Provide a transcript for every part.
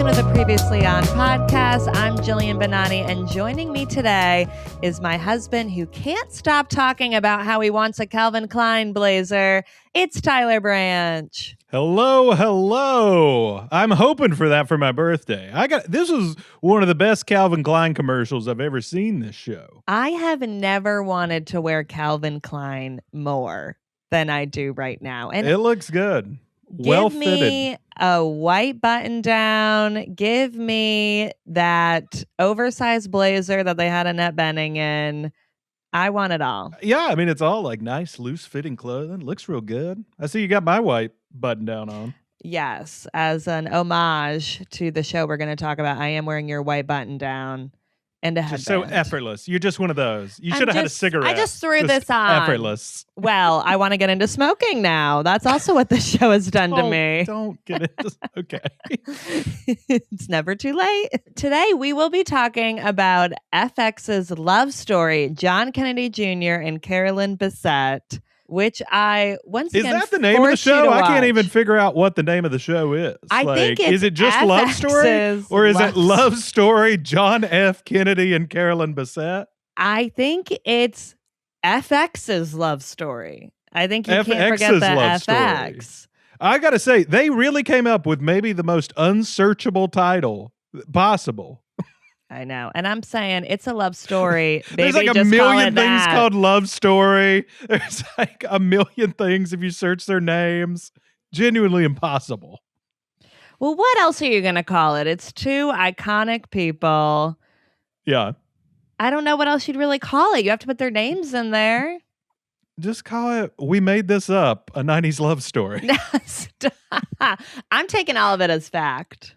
welcome to the Previously On podcast. I'm Jillian Benani, and joining me today is my husband who can't stop talking about how he wants a Calvin Klein blazer. It's Tyler Branch. Hello. I'm hoping for that for my birthday. This was one of the best Calvin Klein commercials I've ever seen this show. I have never wanted to wear Calvin Klein more than I do right now. And it looks good. Give me a white button down. Give me that oversized blazer that they had Annette Bening in. I want it all. Yeah, I mean, it's all like nice, loose-fitting clothing. Looks real good. I see you got my white button down on. Yes, as an homage to the show we're going to talk about, I am wearing your white button down and a headband. Just so effortless. You're just one of those. You should have had a cigarette. I just threw this on. Effortless. Well, I want to get into smoking now. That's also what the show has done to me. Don't get into okay. It's never too late. Today, we will be talking about FX's love story, John Kennedy Jr. and Carolyn Bessette, which I, once again, is that the name of the show? I can't even figure out what the name of the show is. I think it's is it just FX's Love Story? Or is it Love Story, John F. Kennedy and Carolyn Bessette? I think it's FX's love story. I think you FX's can't forget the love FX. Story. I got to say, they really came up with maybe the most unsearchable title possible. I know. And I'm saying it's a love story. There's like a million things called Love Story. There's like a million things if you search their names. Genuinely impossible. Well, what else are you going to call it? It's two iconic people. Yeah. I don't know what else you'd really call it. You have to put their names in there. Just call it, we made this up, a 90s love story. Stop. I'm taking all of it as fact.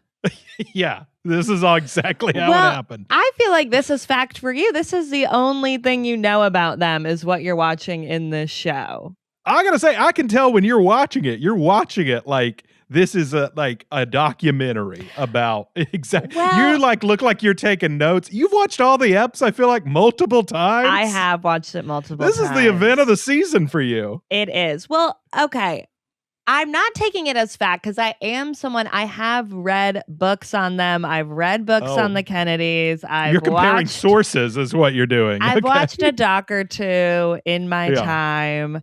Yeah, this is all exactly how it happened. I feel like this is fact for you. This is the only thing you know about them is what you're watching in this show. I gotta say, I can tell when you're watching it. You're watching it like this is a documentary about exactly. Well, you look like you're taking notes. You've watched all the eps, I feel like, multiple times. I have watched it multiple times. This is the event of the season for you. It is. Well, okay. I'm not taking it as fact because I am someone, I have read books on them. I've read books on the Kennedys. You're comparing sources is what you're doing. I've watched a doc or two in my time.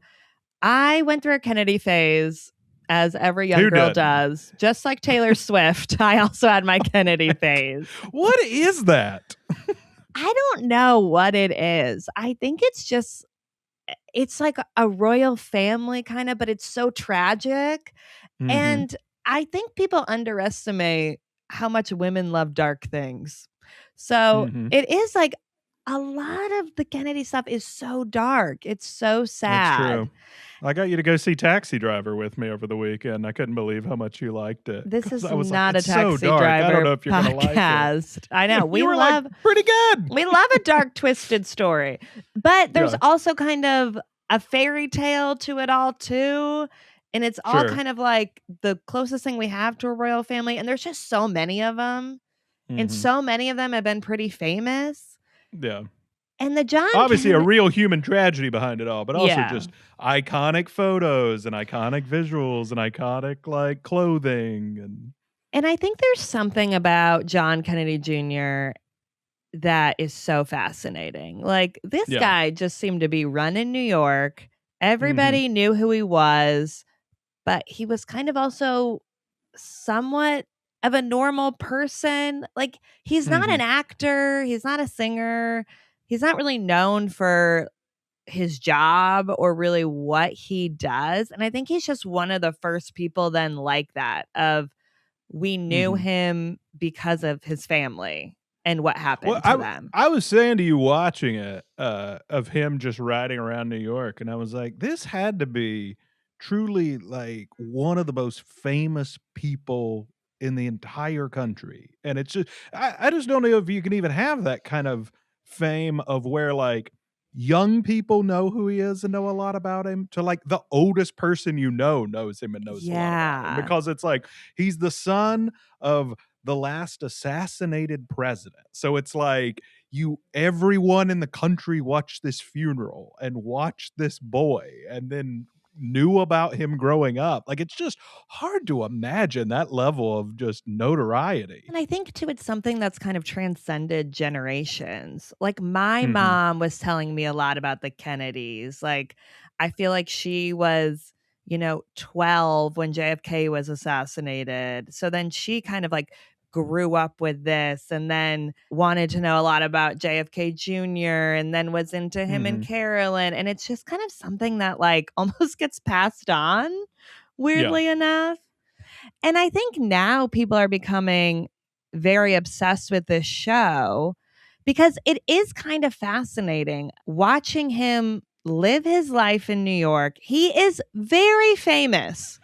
I went through a Kennedy phase, as every young girl does. Just like Taylor Swift, I also had my Kennedy phase. What is that? I don't know what it is. I think it's like a royal family kind of, but it's so tragic. Mm-hmm. And I think people underestimate how much women love dark things. So it is like a lot of the Kennedy stuff is so dark. It's so sad. That's true. I got you to go see Taxi Driver with me over the weekend. I couldn't believe how much you liked it. This is not a Taxi so Driver I don't know if you're gonna like it. I know. We love pretty good. We love a dark, twisted story. But there's also kind of a fairy tale to it all too. And it's all kind of like the closest thing we have to a royal family. And there's just so many of them. And so many of them have been pretty famous. Yeah. And the John obviously Kennedy, a real human tragedy behind it all, but also just iconic photos and iconic visuals and iconic like clothing and I think there's something about John Kennedy Jr. that is so fascinating. Like this guy just seemed to be running New York. Everybody knew who he was, but he was kind of also somewhat of a normal person. Like he's not an actor, he's not a singer. He's not really known for his job or really what he does. And I think he's just one of the first people then like that of we knew him because of his family and what happened to them. I was saying to you watching it of him just riding around New York. And I was like, this had to be truly like one of the most famous people in the entire country. And it's just, I just don't know if you can even have that kind of fame of where like young people know who he is and know a lot about him to like the oldest person you know knows him and knows a lot about him, because it's like he's the son of the last assassinated president. So it's like everyone in the country watched this funeral and watched this boy and then knew about him growing up. Like, it's just hard to imagine that level of just notoriety. And I think too, it's something that's kind of transcended generations. Like my Mhm. mom was telling me a lot about the Kennedys. Like I feel like she was, 12 when JFK was assassinated. So then she kind of like grew up with this and then wanted to know a lot about JFK Jr. and then was into him and Carolyn. And it's just kind of something that like almost gets passed on, weirdly enough. And I think now people are becoming very obsessed with this show because it is kind of fascinating watching him live his life in New York. He is very famous.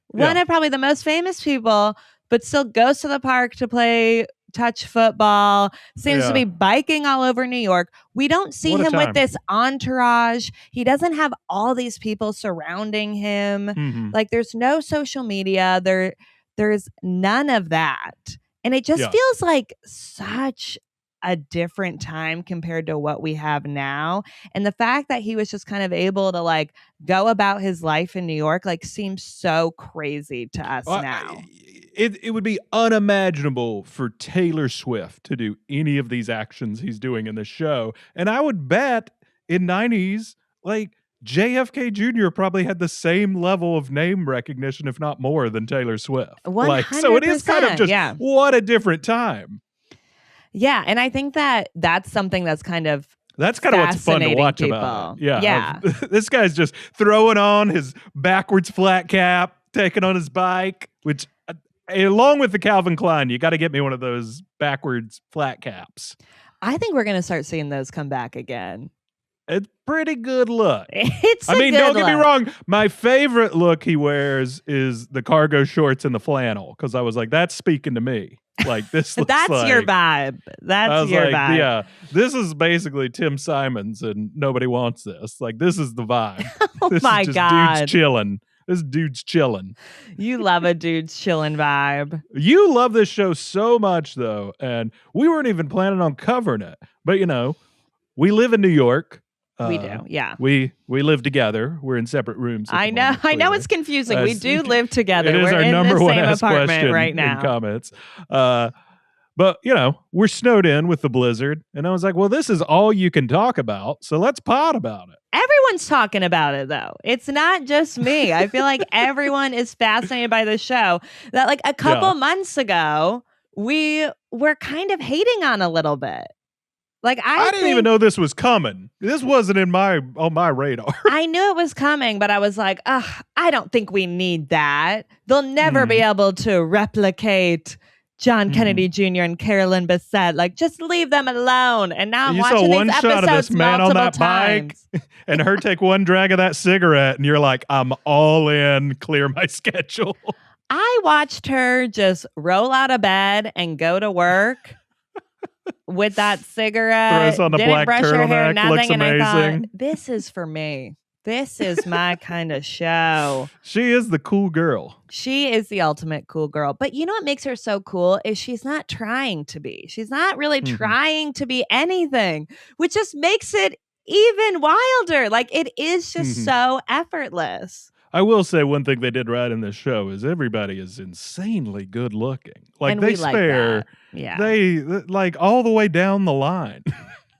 One of probably the most famous people, but still goes to the park to play touch football, seems to be biking all over New York. We don't see him with this entourage. He doesn't have all these people surrounding him. Like there's no social media. There's none of that. And it just feels like such a different time compared to what we have now. And the fact that he was just kind of able to like go about his life in New York like seems so crazy to us now. It would be unimaginable for Taylor Swift to do any of these actions he's doing in the show. And I would bet in 90s, like JFK Jr. probably had the same level of name recognition, if not more, than Taylor Swift. 100%, like, so it is kind of just what a different time. Yeah, and I think that that's something that's kind of what's fun to watch people. about it. Yeah. This guy's just throwing on his backwards flat cap, taking on his bike, which along with the Calvin Klein, you got to get me one of those backwards flat caps. I think we're going to start seeing those come back again. It's pretty good look. Don't get me wrong. My favorite look he wears is the cargo shorts and the flannel, because I was like, that's speaking to me. Like this. That's like, your vibe. That's your vibe. Yeah, this is basically Tim Simons, and nobody wants this. Like this is the vibe. Oh my God, dude's chilling. This dude's chilling. You love a dude's chilling vibe. You love this show so much, though, and we weren't even planning on covering it. But we live in New York. We do, yeah. We live together. We're in separate rooms. I know it's confusing. We do live together. It is We're our in number the one same asked apartment question right now. in comments. But we're snowed in with the blizzard, and I was like, well, this is all you can talk about, so let's pod about it. Everyone's talking about it, though. It's not just me. I feel like everyone is fascinated by the show. That like a couple months ago, we were kind of hating on a little bit. Like I didn't even know this was coming. This wasn't on my radar. I knew it was coming, but I was like, I don't think we need that. They'll never be able to replicate John Kennedy Jr. and Carolyn Bessette. Like, just leave them alone. And now I'm watching these episodes shot of this man on that bike and her take one drag of that cigarette, and you're like, I'm all in. Clear my schedule. I watched her just roll out of bed and go to work with that cigarette. Throws on the didn't black brush her hair, turtleneck, nothing. looks And amazing. I thought, this is for me. This is my kind of show. She is the cool girl. She is the ultimate cool girl. But you know what makes her so cool is she's not trying to be. She's not really trying to be anything, which just makes it even wilder. Like it is just so effortless. I will say one thing they did right in this show is everybody is insanely good looking. Like and they spare, they like all the way down the line.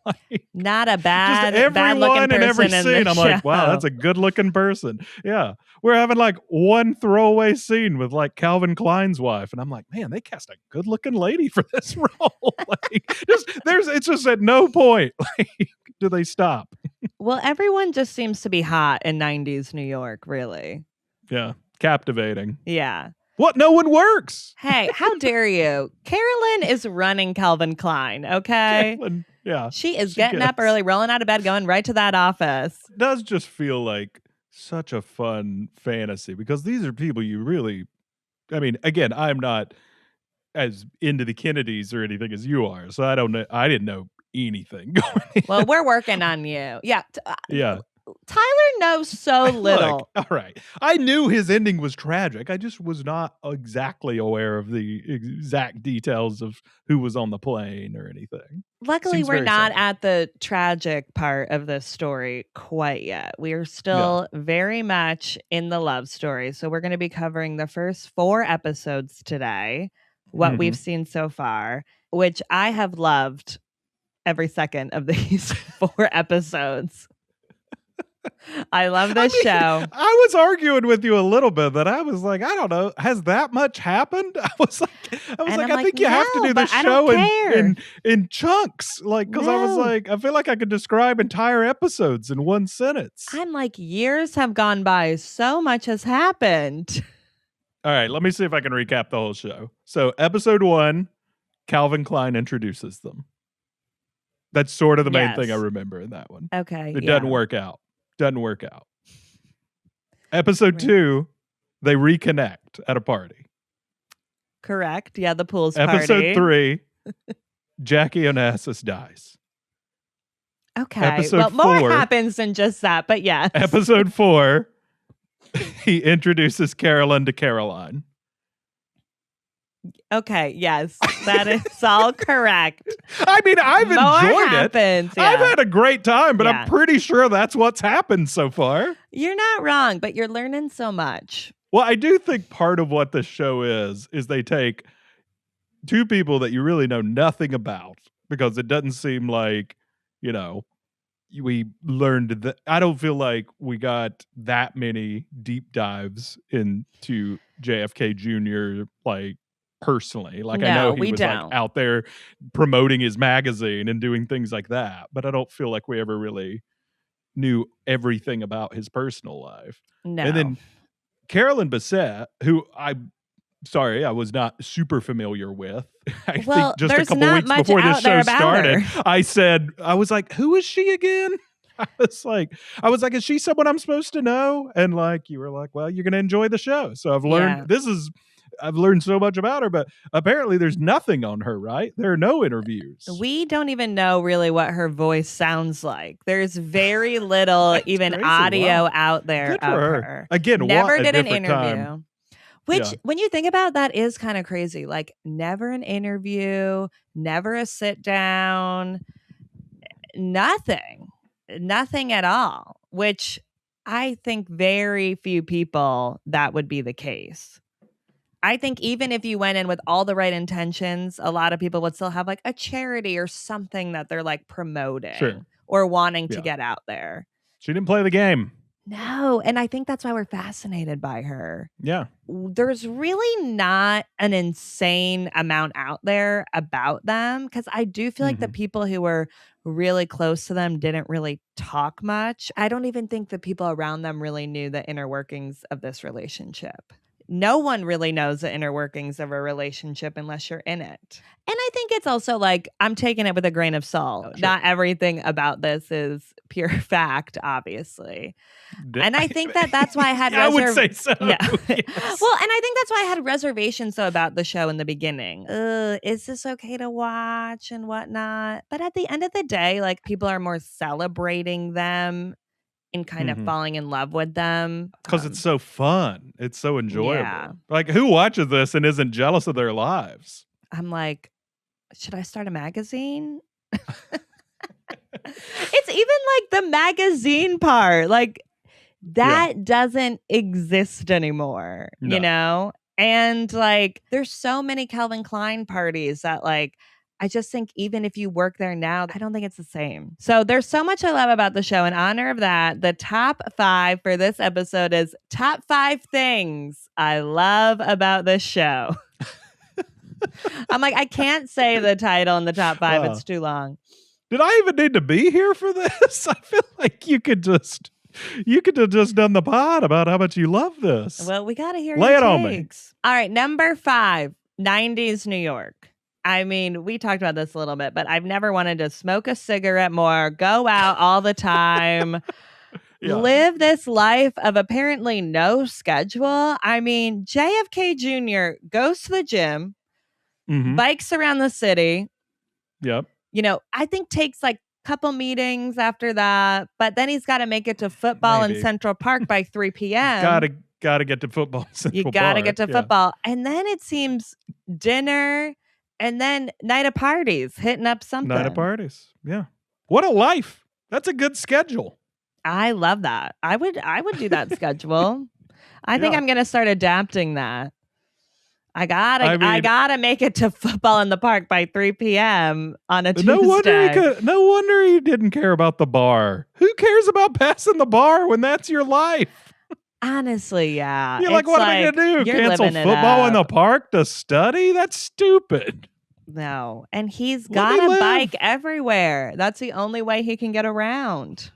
Like, not a bad everyone looking person in every in scene. I'm show. like, wow, that's a good looking person. Yeah, we're having like one throwaway scene with like Calvin Klein's wife, and I'm like, man, they cast a good looking lady for this role. Like, it's just at no point like do they stop. Well, everyone just seems to be hot in 90s New York, really. Yeah, captivating. Yeah. What? No one works. Hey, how dare you? Carolyn is running Calvin Klein, okay? Carolyn, yeah. She is getting up early, rolling out of bed, going right to that office. It does just feel like such a fun fantasy because these are people you really, I mean, again, I'm not as into the Kennedys or anything as you are, so I don't know. I didn't know anything going in. Well, we're working on you. Yeah. Yeah. Tyler knows so little. Look, all right. I knew his ending was tragic. I just was not exactly aware of the exact details of who was on the plane or anything. Luckily, Seems we're very not sad. at the tragic part of this story quite yet. We are still very much in the love story. So we're going to be covering the first 4 episodes today, what we've seen so far, which I have loved every second of these 4 episodes. I love this show. I was arguing with you a little bit that I was like, I don't know, has that much happened? I was like, I think you have to do this show in chunks. Like, because I was like, I feel like I could describe entire episodes in one sentence. I'm like, years have gone by. So much has happened. All right, let me see if I can recap the whole show. So episode 1, Calvin Klein introduces them. That's sort of the main thing I remember in that one. Okay. It doesn't work out. Episode 2, they reconnect at a party. Correct. Yeah, the pool's party. Episode 3, Jackie Onassis dies. Okay. Episode 4, more happens than just that, but yeah. Episode 4, he introduces Carolyn to Caroline. Okay, yes, that is all correct. I mean, I've enjoyed it. Yeah. I've had a great time, but I'm pretty sure that's what's happened so far. You're not wrong, but you're learning so much. Well, I do think part of what this show is they take 2 people that you really know nothing about, because it doesn't seem like, we learned that. I don't feel like we got that many deep dives into JFK Jr. like personally. Like, I know he was like out there promoting his magazine and doing things like that, but I don't feel like we ever really knew everything about his personal life. No. And then Carolyn Bessette, who I was not super familiar with. I think just a couple weeks before the show started, I was like, who is she again? I was like, is she someone I'm supposed to know? And like, you were like, well, you're going to enjoy the show. So I've learned I've learned so much about her, but apparently there's nothing on her, right? There are no interviews. We don't even know really what her voice sounds like. There's very little even audio out there of her. Again, never did an interview. Time. Which, when you think about that, is kind of crazy. Like, never an interview, never a sit down, nothing at all. Which I think very few people that would be the case. I think even if you went in with all the right intentions, a lot of people would still have like a charity or something that they're like promoting or wanting to get out there. She didn't play the game. No. And I think that's why we're fascinated by her. Yeah. There's really not an insane amount out there about them, because I do feel like the people who were really close to them didn't really talk much. I don't even think the people around them really knew the inner workings of this relationship. No one really knows the inner workings of a relationship unless you're in it. And I think it's also like, I'm taking it with a grain of salt. Sure. Not everything about this is pure fact, obviously. And I think that's why I had I would say so. Yeah. Yes. Well, and I think that's why I had reservations though about the show in the beginning. Is this okay to watch and whatnot? But at the end of the day, like, people are more celebrating them and kind of falling in love with them. Because it's so fun. It's so enjoyable. Yeah. Like, who watches this and isn't jealous of their lives? I'm like, should I start a magazine? It's even like the magazine part. Like, that doesn't exist anymore, you know? And like, there's so many Calvin Klein parties that like, I just think even if you work there now, I don't think it's the same. So there's so much I love about the show. In honor of that, the top 5 for this episode is top 5 things I love about this show. I'm like, I can't say the title in the top 5. It's too long. Did I even need to be here for this? I feel like you could have just done the pod about how much you love this. Well, we got to hear Lay it on me. All right, number 5, 90s New York. I mean, we talked about this a little bit, but I've never wanted to smoke a cigarette more, go out all the time, live this life of apparently no schedule. I mean, JFK Jr. goes to the gym, bikes around the city. Yep. You know, I think takes like couple meetings after that, but then he's got to make it to football in Central Park by 3 p.m. Gotta get to football in Central Park. You gotta get to football. And then it seems dinner and then night of parties, hitting up something. Night of parties. Yeah. What a life. That's a good schedule. I love that. I would do that schedule. I think I'm gonna start adapting that. I gotta make it to football in the park by 3 p.m. on a Tuesday. No wonder he didn't care about the bar. Who cares about passing the bar when that's your life? Honestly, yeah. You're like, what am I gonna do? Cancel football in the park to study? That's stupid. No. And he's got a bike everywhere. That's the only way he can get around.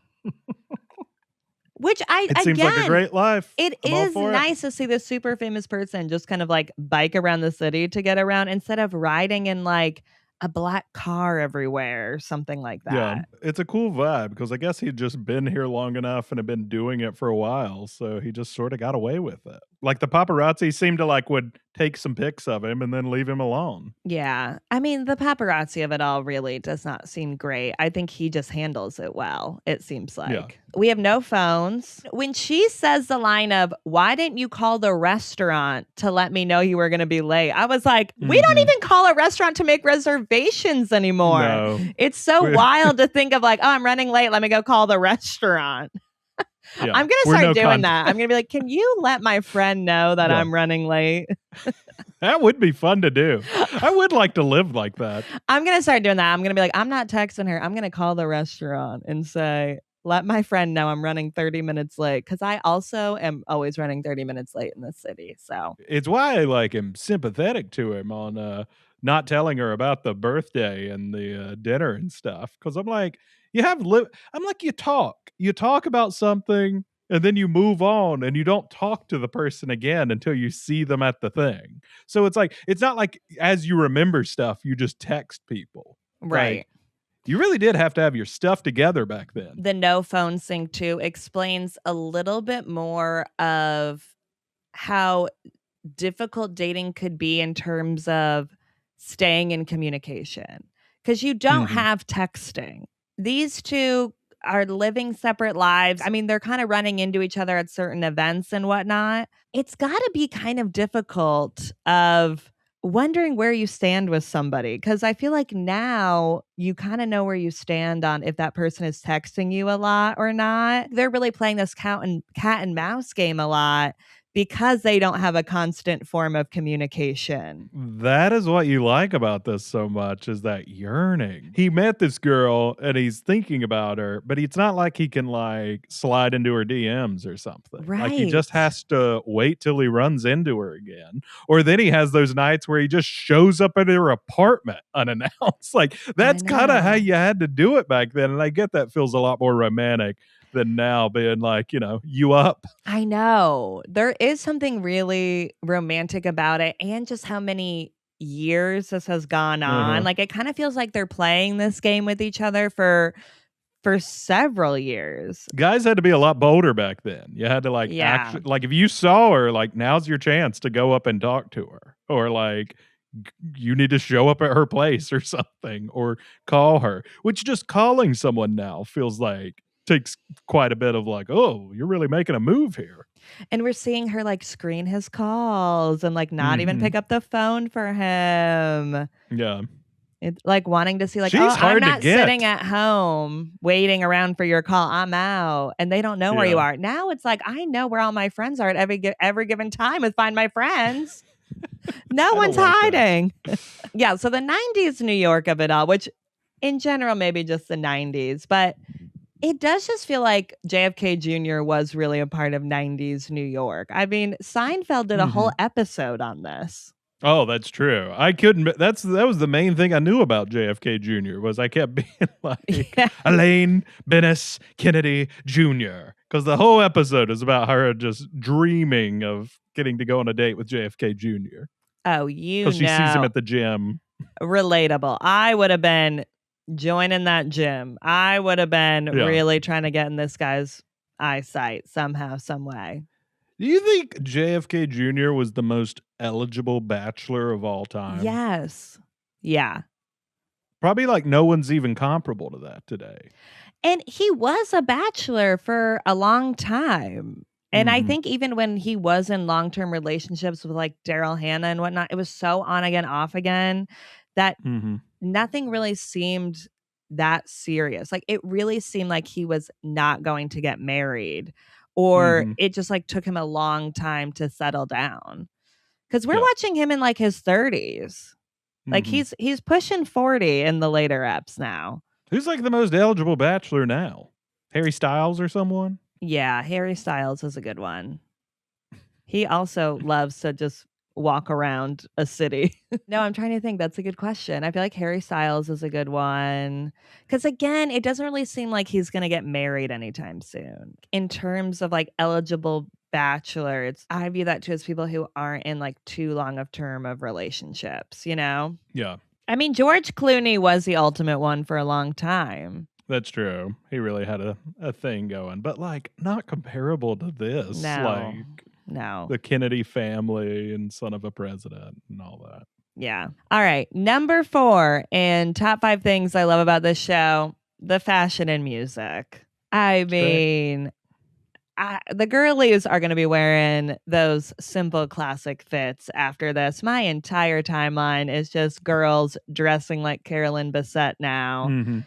Which it seems like a great life. It is nice to see this super famous person just kind of like bike around the city to get around instead of riding in like a black car everywhere or something like that. Yeah, it's a cool vibe because I guess he'd just been here long enough and had been doing it for a while, so he just sort of got away with it. Like the paparazzi seemed to like would take some pics of him and then leave him alone. Yeah. I mean, the paparazzi of it all really does not seem great. I think he just handles it well, it seems like. Yeah. We have no phones. When she says the line of, why didn't you call the restaurant to let me know you were going to be late? I was like, we don't even call a restaurant to make reservations anymore. No. It's so wild to think of like, oh, I'm running late. Let me go call the restaurant. Yeah. I'm going to start doing that. I'm going to be like, can you let my friend know that I'm running late? That would be fun to do. I would like to live like that. I'm going to start doing that. I'm going to be like, I'm not texting her. I'm going to call the restaurant and say, let my friend know I'm running 30 minutes late. Because I also am always running 30 minutes late in the city. So it's why I like am sympathetic to him on not telling her about the birthday and the dinner and stuff. Because I'm like, you talk about something and then you move on and you don't talk to the person again until you see them at the thing. So it's like, it's not like as you remember stuff, you just text people. Right. Like, you really did have to have your stuff together back then. The no phone sync too explains a little bit more of how difficult dating could be in terms of staying in communication. Because you don't have texting. These two are living separate lives. I mean, they're kind of running into each other at certain events and whatnot. It's got to be kind of difficult of wondering where you stand with somebody. Because I feel like now you kind of know where you stand on if that person is texting you a lot or not. They're really playing this cat and mouse game a lot because they don't have a constant form of communication. That is what you like about this so much, is that yearning. He met this girl and he's thinking about her, but it's not like he can like slide into her DMs or something. Right. Like he just has to wait till he runs into her again. Or then he has those nights where he just shows up at her apartment unannounced. Like that's kind of how you had to do it back then. And I get that feels a lot more romantic than now, being like, you up. I know. There is something really romantic about it, and just how many years this has gone on. Like it kind of feels like they're playing this game with each other for several years. Guys had to be a lot bolder back then. You had to like actually, like if you saw her, like now's your chance to go up and talk to her, or like you need to show up at her place or something, or call her, which just calling someone now feels like takes quite a bit of like, oh, you're really making a move here. And we're seeing her like screen his calls and like not even pick up the phone for him. Yeah. It's like wanting to see like, I'm not sitting at home waiting around for your call. I'm out. And they don't know where you are. Now it's like, I know where all my friends are at every given time with Find My Friends. No one's hiding. Yeah. So the 90s New York of it all, which in general, maybe just the 90s, but it does just feel like JFK Jr. was really a part of 90s New York. I mean, Seinfeld did a whole episode on this. Oh, that's true. I couldn't. That was the main thing I knew about JFK Jr. was I kept being like Elaine Bennis Kennedy Jr. because the whole episode is about her just dreaming of getting to go on a date with JFK Jr. Oh, because she sees him at the gym. Relatable. I would have been joining that gym. I would have been really trying to get in this guy's eyesight somehow, some way. Do you think JFK Jr. was the most eligible bachelor of all time? Yes. Yeah. Probably like no one's even comparable to that today. And he was a bachelor for a long time. And I think even when he was in long-term relationships with like Daryl Hannah and whatnot, it was so on again, off again that nothing really seemed that serious. Like it really seemed like he was not going to get married, or it just like took him a long time to settle down. Because we're watching him in like his 30s. Like he's pushing 40 in the later eps now. Who's like the most eligible bachelor now? Harry Styles or someone? Yeah, Harry Styles is a good one. He also loves to just walk around a city. No, I'm trying to think. That's a good question. I feel like Harry Styles is a good one. Because again, it doesn't really seem like he's going to get married anytime soon. In terms of like eligible bachelors, I view that too as people who aren't in like too long of term of relationships, you know? Yeah. I mean, George Clooney was the ultimate one for a long time. That's true. He really had a thing going, but like not comparable to this. No. The Kennedy family and son of a president and all that. Yeah. All right. Number 4 and top 5 things I love about this show, the fashion and music. I mean, the girlies are going to be wearing those simple classic fits after this. My entire timeline is just girls dressing like Carolyn Bessette now.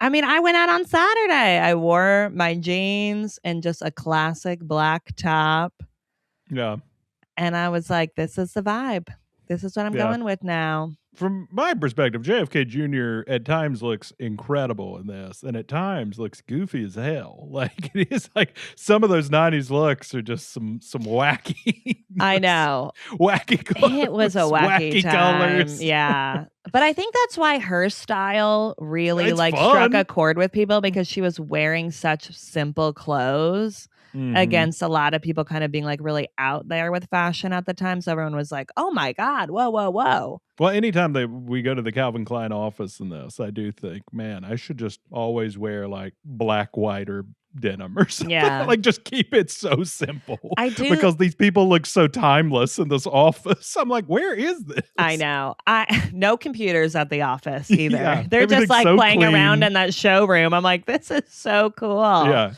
I mean, I went out on Saturday. I wore my jeans and just a classic black top. Yeah. And I was like, this is the vibe. This is what I'm going with now. From my perspective, JFK Jr. at times looks incredible in this, and at times looks goofy as hell. Like it is like some of those 90s looks are just some wacky. I know. Wacky colors. It was a wacky time. Colors. Yeah. But I think that's why her style really struck a chord with people, because she was wearing such simple clothes. Against a lot of people kind of being like really out there with fashion at the time. So everyone was like, oh my God, whoa, whoa, whoa. Well, anytime we go to the Calvin Klein office in this, I do think, man, I should just always wear like black, white, or denim or something. Yeah. Like just keep it so simple. I do. Because these people look so timeless in this office. I'm like, where is this? I know. No computers at the office either. Yeah, they're just like so playing clean. around in that showroom. I'm like, this is so cool. Yeah.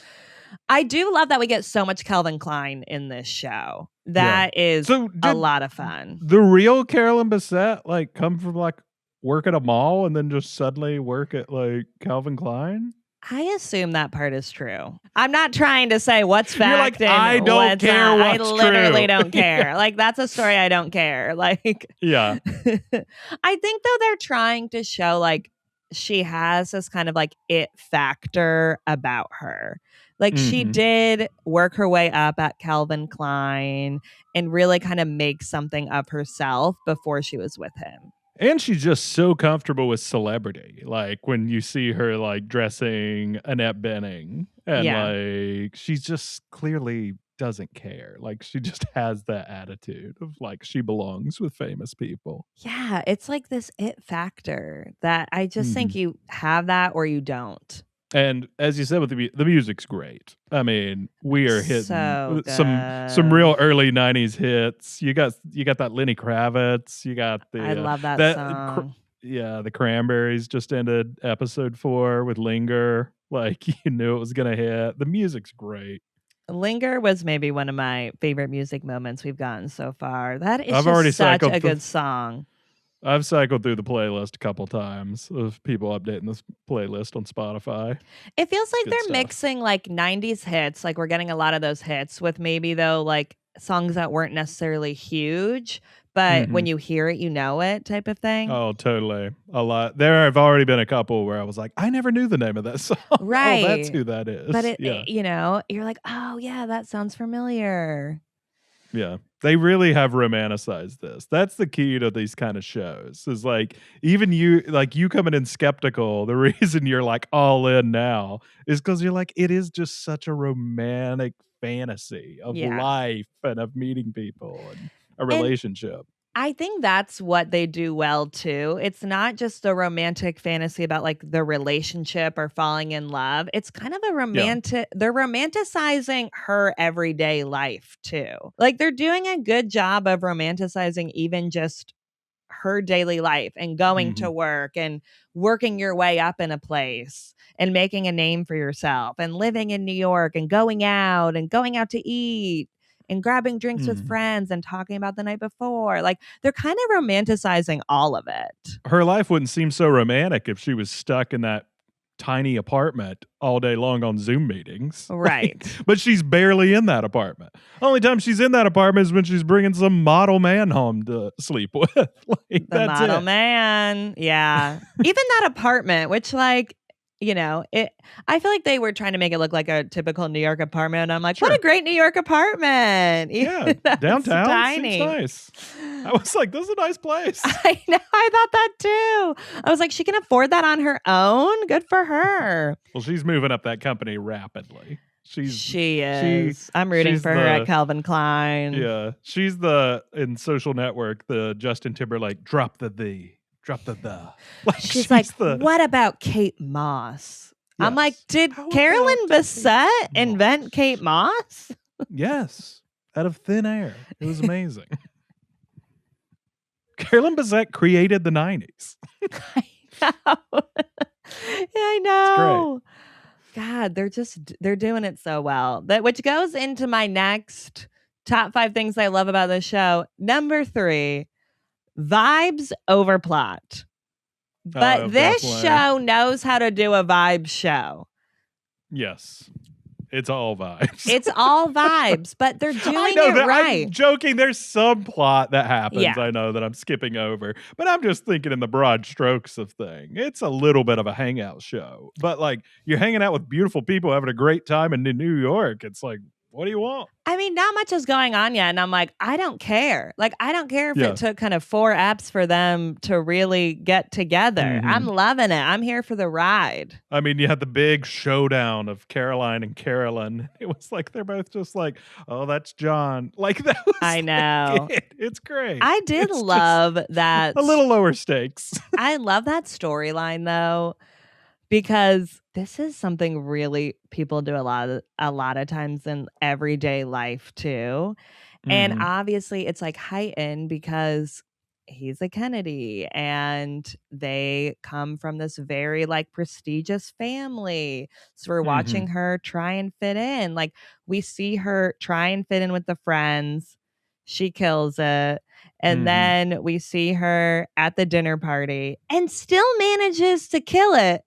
I do love that we get so much Calvin Klein in this show. That is a lot of fun. The real Carolyn Bessette like come from like work at a mall and then just suddenly work at like Calvin Klein? I assume that part is true. I'm not trying to say what's fact. You're like, and I don't care not. what's I literally true. don't care. Like that's a story I don't care. Like yeah. I think though they're trying to show like she has this kind of like it factor about her. Like she did work her way up at Calvin Klein and really kind of make something of herself before she was with him. And she's just so comfortable with celebrity. Like when you see her like dressing Annette Bening and like she's just clearly doesn't care. Like she just has that attitude of like she belongs with famous people. Yeah, it's like this it factor that I just think you have that or you don't. And as you said, with the music's great. I mean, we are hitting some real early '90s hits. You got that Lenny Kravitz. You got the I love that song. The Cranberries just ended episode 4 with Linger. Like you knew it was gonna hit. The music's great. Linger was maybe one of my favorite music moments we've gotten so far. That is such a good song. I've cycled through the playlist a couple times of people updating this playlist on Spotify. It feels like they're mixing like 90s hits. Like we're getting a lot of those hits with maybe though like songs that weren't necessarily huge, but when you hear it, you know it type of thing. Oh, totally. A lot. There have already been a couple where I was like, I never knew the name of that song. Right. Oh, that's who that is. But you know, you're like, oh yeah, that sounds familiar. Yeah. They really have romanticized this. That's the key to these kind of shows. Is like even you coming in skeptical, the reason you're like all in now is because you're like, it is just such a romantic fantasy of life and of meeting people and a relationship. I think that's what they do well too. It's not just a romantic fantasy about like the relationship or falling in love. It's kind of a they're romanticizing her everyday life too. Like they're doing a good job of romanticizing even just her daily life and going to work and working your way up in a place and making a name for yourself and living in New York and going out to eat and grabbing drinks with friends and talking about the night before. Like, they're kind of romanticizing all of it. Her life wouldn't seem so romantic if she was stuck in that tiny apartment all day long on Zoom meetings. Right. But she's barely in that apartment. Only time she's in that apartment is when she's bringing some model man home to sleep with. The model man. Yeah. Even that apartment, which, like, I feel like they were trying to make it look like a typical New York apartment. And I'm like, what a great New York apartment. Yeah. Downtown. Tiny. Seems nice. I was like, this is a nice place. I know. I thought that too. I was like, she can afford that on her own. Good for her. Well, she's moving up that company rapidly. She is. I'm rooting for her at Calvin Klein. Yeah. She's in Social Network, the Justin Timberlake, drop the drop the. Like, she's like, what about Kate Moss? Yes. I'm like, did Carolyn Bessette invent Kate Moss? Yes. Out of thin air. It was amazing. Carolyn Bessette created the 90s. I know. I know. God, they're doing it so well. Which goes into my next top 5 things I love about this show. Number 3, vibes over plot. But this show knows how to do a vibe show. Yes. It's all vibes. It's all vibes, but they're doing it right. I'm joking. There's some plot that happens. Yeah. I know that I'm skipping over, but I'm just thinking in the broad strokes of thing. It's a little bit of a hangout show, but like, you're hanging out with beautiful people, having a great time in New York. It's like, what do you want? I mean, not much is going on yet. And I'm like, I don't care. Like, I don't care if it took kind of 4 eps for them to really get together. I'm loving it. I'm here for the ride. I mean, you had the big showdown of Caroline and Carolyn. It was like, they're both just like, oh, that's John. Like, that was I know. It's great. I did love that. A little lower stakes. I love that storyline, though, because this is something really people do a lot of times in everyday life too. And obviously it's like heightened because he's a Kennedy and they come from this very like prestigious family. So we're watching her try and fit in. Like, we see her try and fit in with the friends. She kills it. And then we see her at the dinner party and still manages to kill it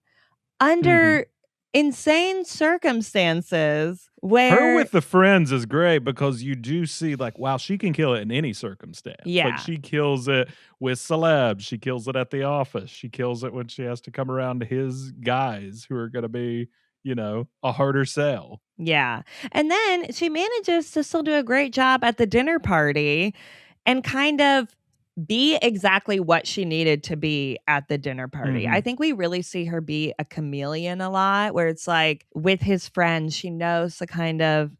under insane circumstances. Where her with the friends is great because you do see like, wow, she can kill it in any circumstance. Yeah. Like, she kills it with celebs. She kills it at the office. She kills it when she has to come around to his guys who are going to be, a harder sell. Yeah. And then she manages to still do a great job at the dinner party and kind of be exactly what she needed to be at the dinner party. I think we really see her be a chameleon a lot, where it's like with his friends, she knows to kind of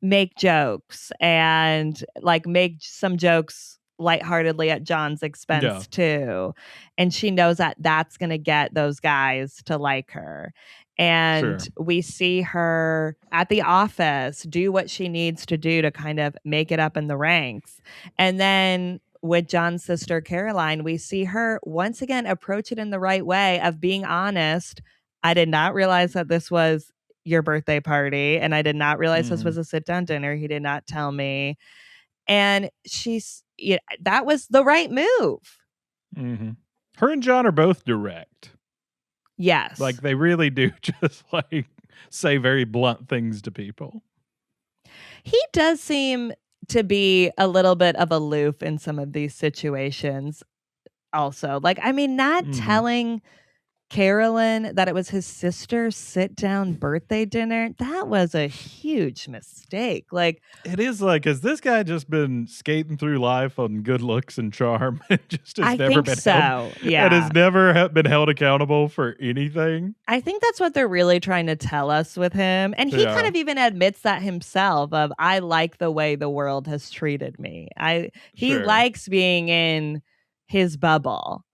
make jokes and like make some jokes lightheartedly at John's expense too. And she knows that that's going to get those guys to like her. And we see her at the office do what she needs to do to kind of make it up in the ranks. And then with John's sister, Caroline, we see her once again approach it in the right way of being honest. I did not realize that this was your birthday party. And I did not realize this was a sit-down dinner. He did not tell me. And that was the right move. Her and John are both direct. Yes. Like, they really do just like say very blunt things to people. He does seem to be a little bit of aloof in some of these situations also. Like, I mean, not telling Carolyn that it was his sister's sit-down birthday dinner, that was a huge mistake. Like, it is like, has this guy just been skating through life on good looks and charm and just has never been held, and has never been held accountable for anything? I think that's what they're really trying to tell us with him. And he kind of even admits that himself of, I like the way the world has treated me. He likes being in his bubble.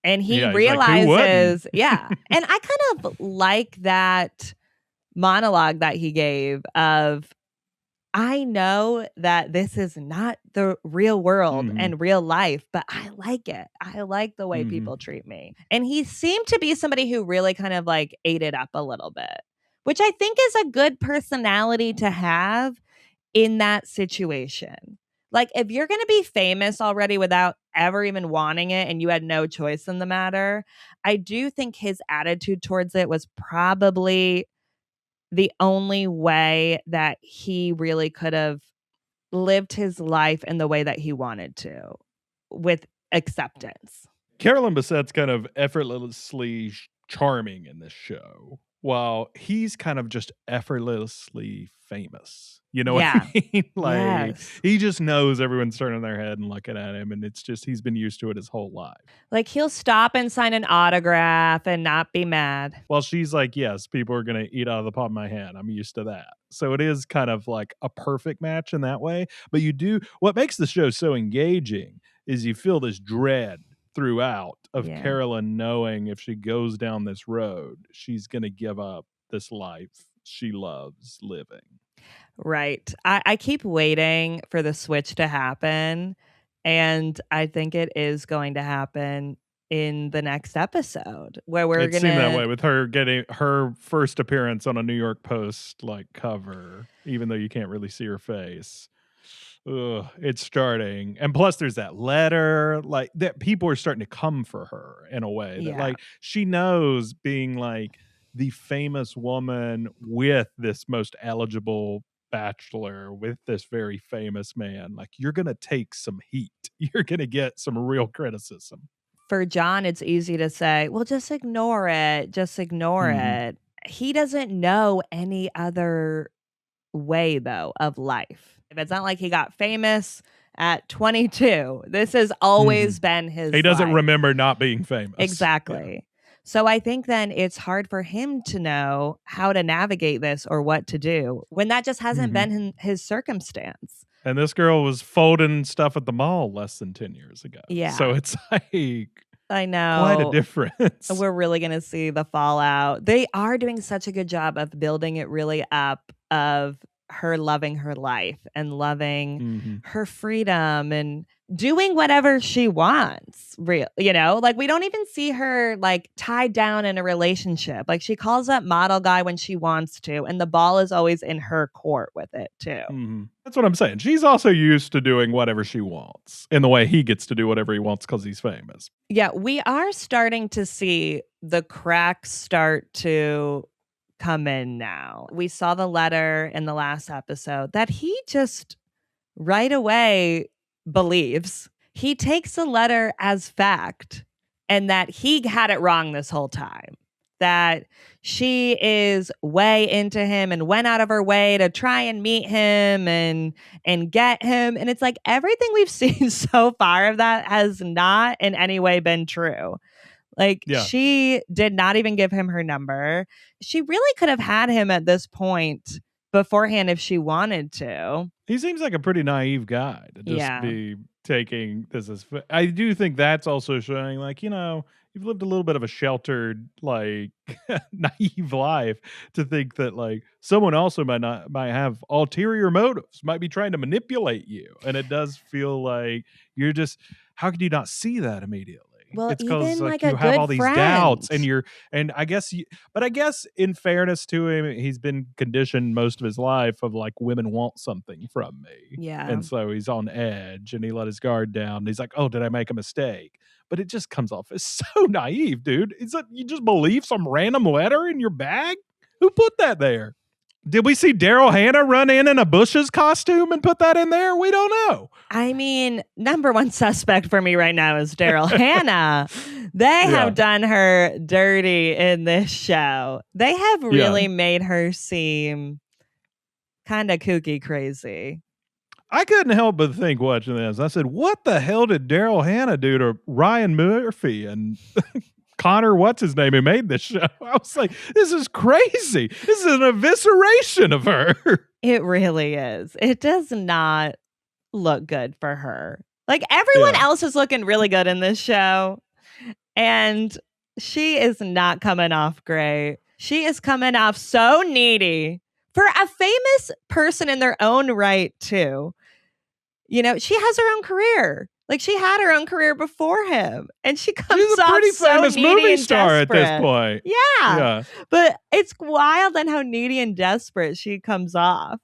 And he realizes, and I kind of like that monologue that he gave of I know that this is not the real world and real life, but I like it. I like the way people treat me. And he seemed to be somebody who really kind of like ate it up a little bit, which I think is a good personality to have in that situation. Like, if you're going to be famous already without ever even wanting it and you had no choice in the matter, I do think his attitude towards it was probably the only way that he really could have lived his life in the way that he wanted to, with acceptance. Carolyn Bessette's kind of effortlessly charming in this show, while he's kind of just effortlessly famous. You know what I mean? Like, he just knows everyone's turning their head and looking at him, and it's just, he's been used to it his whole life. Like, he'll stop and sign an autograph and not be mad. Well, she's like, yes, people are going to eat out of the palm of my hand. I'm used to that. So it is kind of like a perfect match in that way. But what makes the show so engaging is you feel this dread throughout of Carolyn knowing if she goes down this road, she's going to give up this life she loves living. Right. I keep waiting for the switch to happen, and I think it is going to happen in the next episode, where we're going to... It seemed that way with her getting her first appearance on a New York Post like cover, even though you can't really see her face. Ugh, it's starting. And plus there's that letter, like, that people are starting to come for her in a way that like she knows, being like the famous woman with this most eligible bachelor with this very famous man, like, you're gonna take some heat. You're gonna get some real criticism. For John, it's easy to say, well, just ignore it. Just ignore it. He doesn't know any other way, though, of life. If it's not like he got famous at 22. This has always been his He doesn't life. remember not being famous. Exactly. Yeah. So I think then it's hard for him to know how to navigate this or what to do when that just hasn't been his circumstance. And this girl was folding stuff at the mall less than 10 years ago. Yeah. So it's like, I know, quite a difference. We're really going to see the fallout. They are doing such a good job of building it really up, of her loving her life and loving her freedom and doing whatever she wants. Real, you know, like, we don't even see her like tied down in a relationship. Like, she calls up model guy when she wants to, and the ball is always in her court with it too. That's what I'm saying. She's also used to doing whatever she wants in the way he gets to do whatever he wants because he's famous. Yeah, we are starting to see the cracks start to come in now. We saw the letter in the last episode that he just right away believes. He takes the letter as fact, and that he had it wrong this whole time. That she is way into him and went out of her way to try and meet him and get him. And it's like, everything we've seen so far of that has not in any way been true. Like, she did not even give him her number. She really could have had him at this point beforehand if she wanted to. He seems like a pretty naive guy to just be taking this as... I do think that's also showing, like, you know, you've lived a little bit of a sheltered, like, naive life to think that, like, someone also might have ulterior motives, might be trying to manipulate you. And it does feel like you're just... How could you not see that immediately? Well, it's because like you have all these doubts, and I guess in fairness to him, he's been conditioned most of his life of like, women want something from me. Yeah. And so he's on edge and he let his guard down. And he's like, oh, did I make a mistake? But it just comes off as so naive, dude. Is that you just believe some random letter in your bag? Who put that there? Did we see Daryl Hannah run in a Bush's costume and put that in there? We don't know. I mean, number one suspect for me right now is Daryl Hannah. They have done her dirty in this show. They have really made her seem kind of kooky crazy. I couldn't help but think watching this. I said, what the hell did Daryl Hannah do to Ryan Murphy and Connor, what's his name, who made this show? I was like, this is crazy. This is an evisceration of her. It really is. It does not look good for her. Like, everyone else is looking really good in this show, and she is not coming off great. She is coming off so needy For a famous person in their own right, too. You know, she has her own career. Like, she had her own career before him. And she comes She's a off pretty so famous needy movie and star desperate. at this point. Yeah. But it's wild and how needy and desperate she comes off.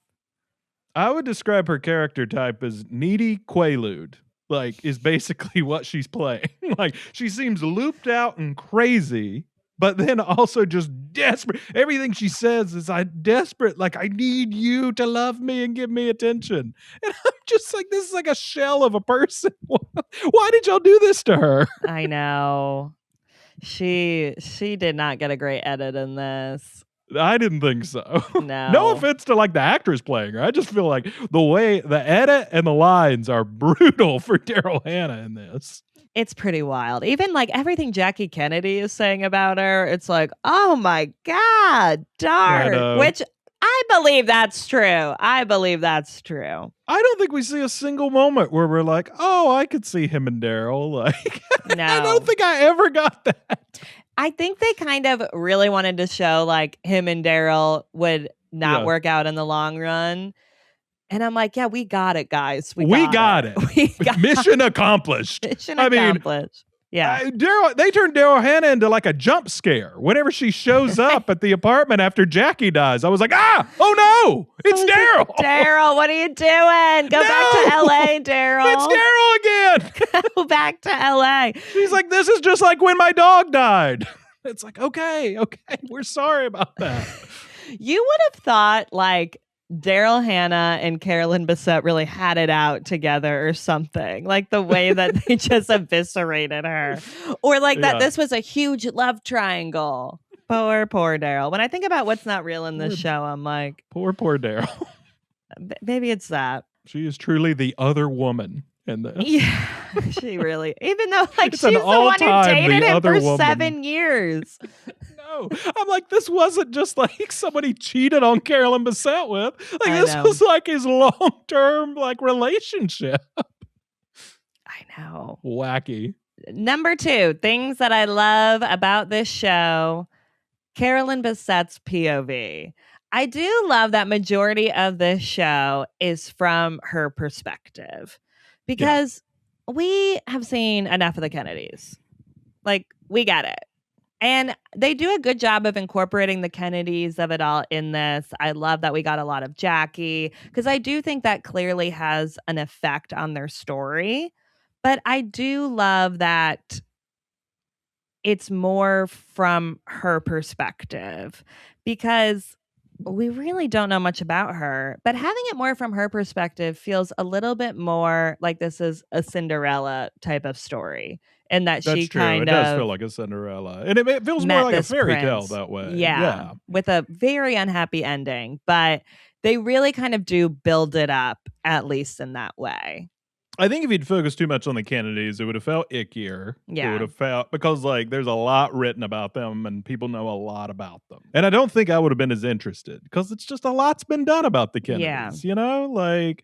I would describe her character type as needy quaalude. Like, is basically what she's playing. Like, she seems looped out and crazy, but then also just desperate. Everything she says is, I'm desperate. Like, I need you to love me and give me attention. And I'm just like, this is like a shell of a person. Why did y'all do this to her? I know. She did not get a great edit in this. I didn't think so. No. No offense to like the actress playing her. I just feel like the way the edit and the lines are brutal for Daryl Hannah in this. It's pretty wild. Even like everything Jackie Kennedy is saying about her, it's like, oh my God, dark. Which I believe that's true. I don't think we see a single moment where we're like, oh, I could see him and Daryl. Like, no. I don't think I ever got that. I think they kind of really wanted to show like him and Daryl would not work out in the long run. And I'm like, yeah, we got it, guys. We got it. Mission accomplished. Mission accomplished. Yeah. They turned Daryl Hannah into like a jump scare. Whenever she shows up at the apartment after Jackie dies, I was like, oh no, it's Daryl. Like, Daryl, what are you doing? Go back to LA, Daryl. It's Daryl again. Go back to LA. She's like, this is just like when my dog died. It's like, okay, we're sorry about that. You would have thought like Daryl Hannah and Carolyn Bessette really had it out together or something, like the way that they just eviscerated her, or like that this was a huge love triangle. Poor Daryl. When I think about what's not real in this show, I'm like, poor Daryl. Maybe it's that. She is truly the other woman in this. Yeah, she really, even though like she's the one who dated him for 7 years. No, I'm like, this wasn't just like somebody cheated on Carolyn Bessette with. Like, this was like his long-term like relationship. I know. Wacky. Number 2, things that I love about this show, Carolyn Bessette's POV. I do love that majority of this show is from her perspective because we have seen enough of the Kennedys. Like, we get it. And they do a good job of incorporating the Kennedys of it all in this. I love that we got a lot of Jackie because I do think that clearly has an effect on their story. But I do love that it's more from her perspective because we really don't know much about her. But having it more from her perspective feels a little bit more like this is a Cinderella type of story. And that That's she true. kind it of does feel like a Cinderella. And it feels more like a fairy tale that way. Yeah. With a very unhappy ending. But they really kind of do build it up, at least in that way. I think if you'd focused too much on the Kennedys, it would have felt ickier. Yeah. It would have felt, because like there's a lot written about them and people know a lot about them. And I don't think I would have been as interested because it's just a lot's been done about the Kennedys, you know? Like,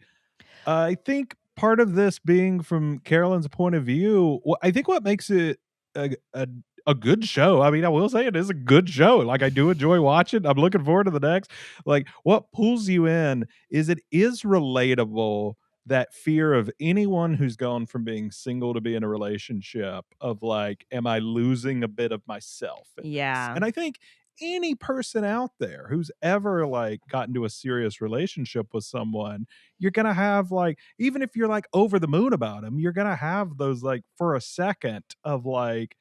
I think part of this being from Carolyn's point of view, I think what makes it a good show. I mean, I will say it is a good show. Like, I do enjoy watching. I'm looking forward to the next. Like, what pulls you in is it is relatable, that fear of anyone who's gone from being single to be in a relationship of like, am I losing a bit of myself? Yeah. And I think any person out there who's ever like gotten to a serious relationship with someone, you're going to have like, even if you're like over the moon about them, you're going to have those like for a second of like,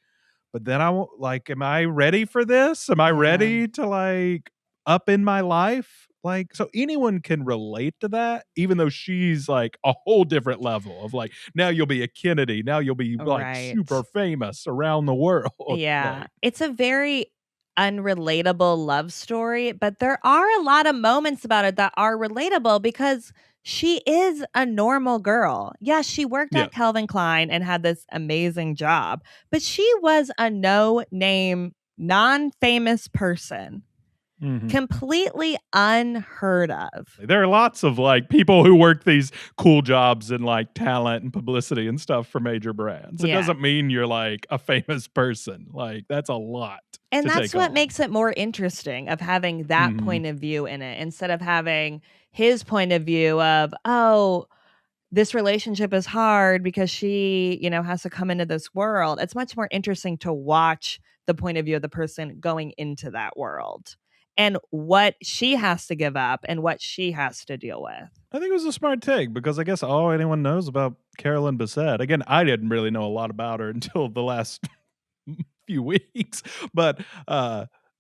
but then I won't like, am I ready for this? Am I ready to like up in my life? Like, so anyone can relate to that, even though she's like a whole different level of like, now you'll be a Kennedy. Now you'll be like super famous around the world. Yeah. Like, it's a very unrelatable love story, but there are a lot of moments about it that are relatable because she is a normal girl. Yes, she worked at Calvin Klein and had this amazing job, but she was a no-name, non-famous person. Completely unheard of. There are lots of like people who work these cool jobs in like talent and publicity and stuff for major brands. It doesn't mean you're like a famous person. Like that's a lot. And that's what on. makes it more interesting of having that point of view in it instead of having his point of view of, oh, this relationship is hard because she, has to come into this world. It's much more interesting to watch the point of view of the person going into that world and what she has to give up and what she has to deal with. I think it was a smart take because I guess all anyone knows about Carolyn Bessette. Again, I didn't really know a lot about her until the last few weeks, but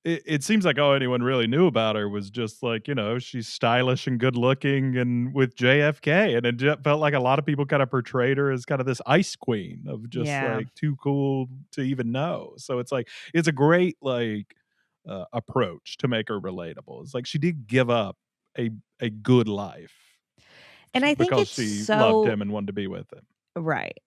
it seems like all anyone really knew about her was just like, she's stylish and good looking and with JFK. And it felt like a lot of people kind of portrayed her as kind of this ice queen of just like too cool to even know. So it's like, it's a great like approach to make her relatable. It's like she did give up a good life. And I think because she loved him and wanted to be with him. Right.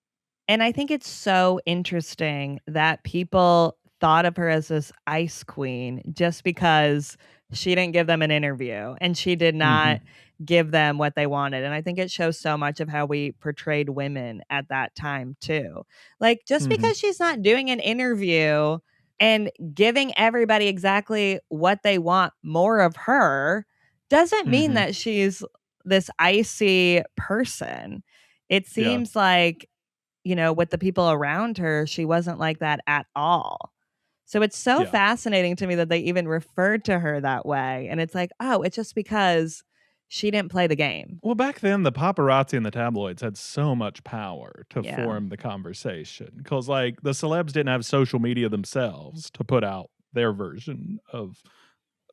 And I think it's so interesting that people thought of her as this ice queen just because she didn't give them an interview and she did not give them what they wanted. And I think it shows so much of how we portrayed women at that time too. Like just because she's not doing an interview and giving everybody exactly what they want more of her doesn't mean that she's this icy person. It seems like, with the people around her, she wasn't like that at all. So it's so fascinating to me that they even referred to her that way. And it's like, oh, it's just because she didn't play the game. Well, back then, the paparazzi and the tabloids had so much power to form the conversation because, like, the celebs didn't have social media themselves to put out their version of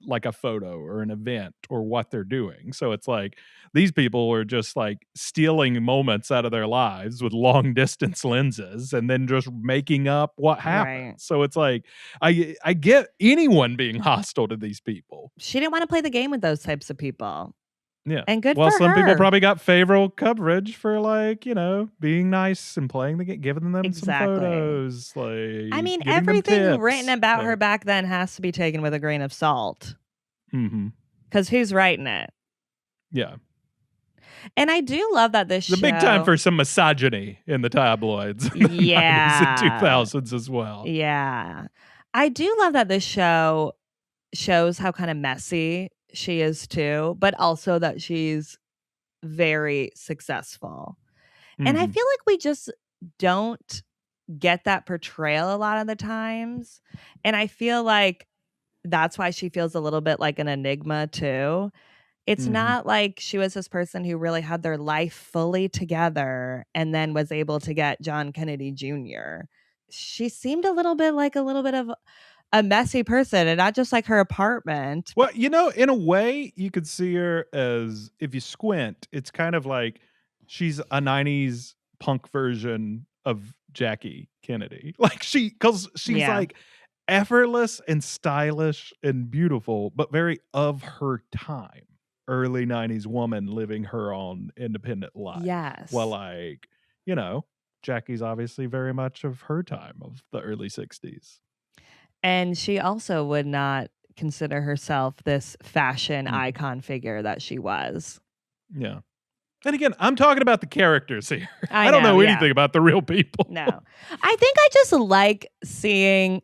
like a photo or an event or what they're doing. So it's like these people were just like stealing moments out of their lives with long distance lenses and then just making up what happened. Right. So it's like I get anyone being hostile to these people. She didn't want to play the game with those types of people. Yeah. And good for her. Well, some people probably got favorable coverage for like, being nice and playing the game, giving them some photos. Like, I mean, everything written about her back then has to be taken with a grain of salt. Because who's writing it? Yeah. And I do love that this show... It's a big time for some misogyny in the tabloids. In the 90s and 2000s as well. Yeah. I do love that this show shows how kind of messy she is too, but also that she's very successful. And I feel like we just don't get that portrayal a lot of the times. And I feel like that's why she feels a little bit like an enigma too. It's not like she was this person who really had their life fully together and then was able to get John Kennedy Jr. She seemed a little bit of a messy person and not just like her apartment. Well, in a way, you could see her as, if you squint, it's kind of like she's a 90s punk version of Jackie Kennedy. Like because she's like effortless and stylish and beautiful, but very of her time. Early 90s woman living her own independent life. Yes. Well, like, Jackie's obviously very much of her time of the early 60s. And she also would not consider herself this fashion icon figure that she was. Yeah. And again, I'm talking about the characters here. I don't know anything about the real people. No. I think I just like seeing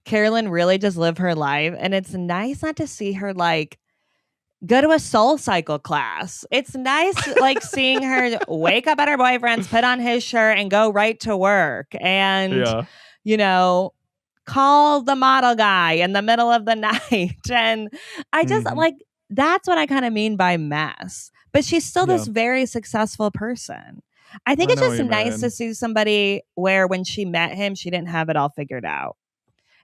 Carolyn really just live her life. And it's nice not to see her like go to a Soul Cycle class. It's nice like seeing her wake up at her boyfriend's, put on his shirt and go right to work. And, call the model guy in the middle of the night. And I just like, that's what I kind of mean by mess. But she's still this very successful person. I think it's just nice to see somebody where when she met him, she didn't have it all figured out.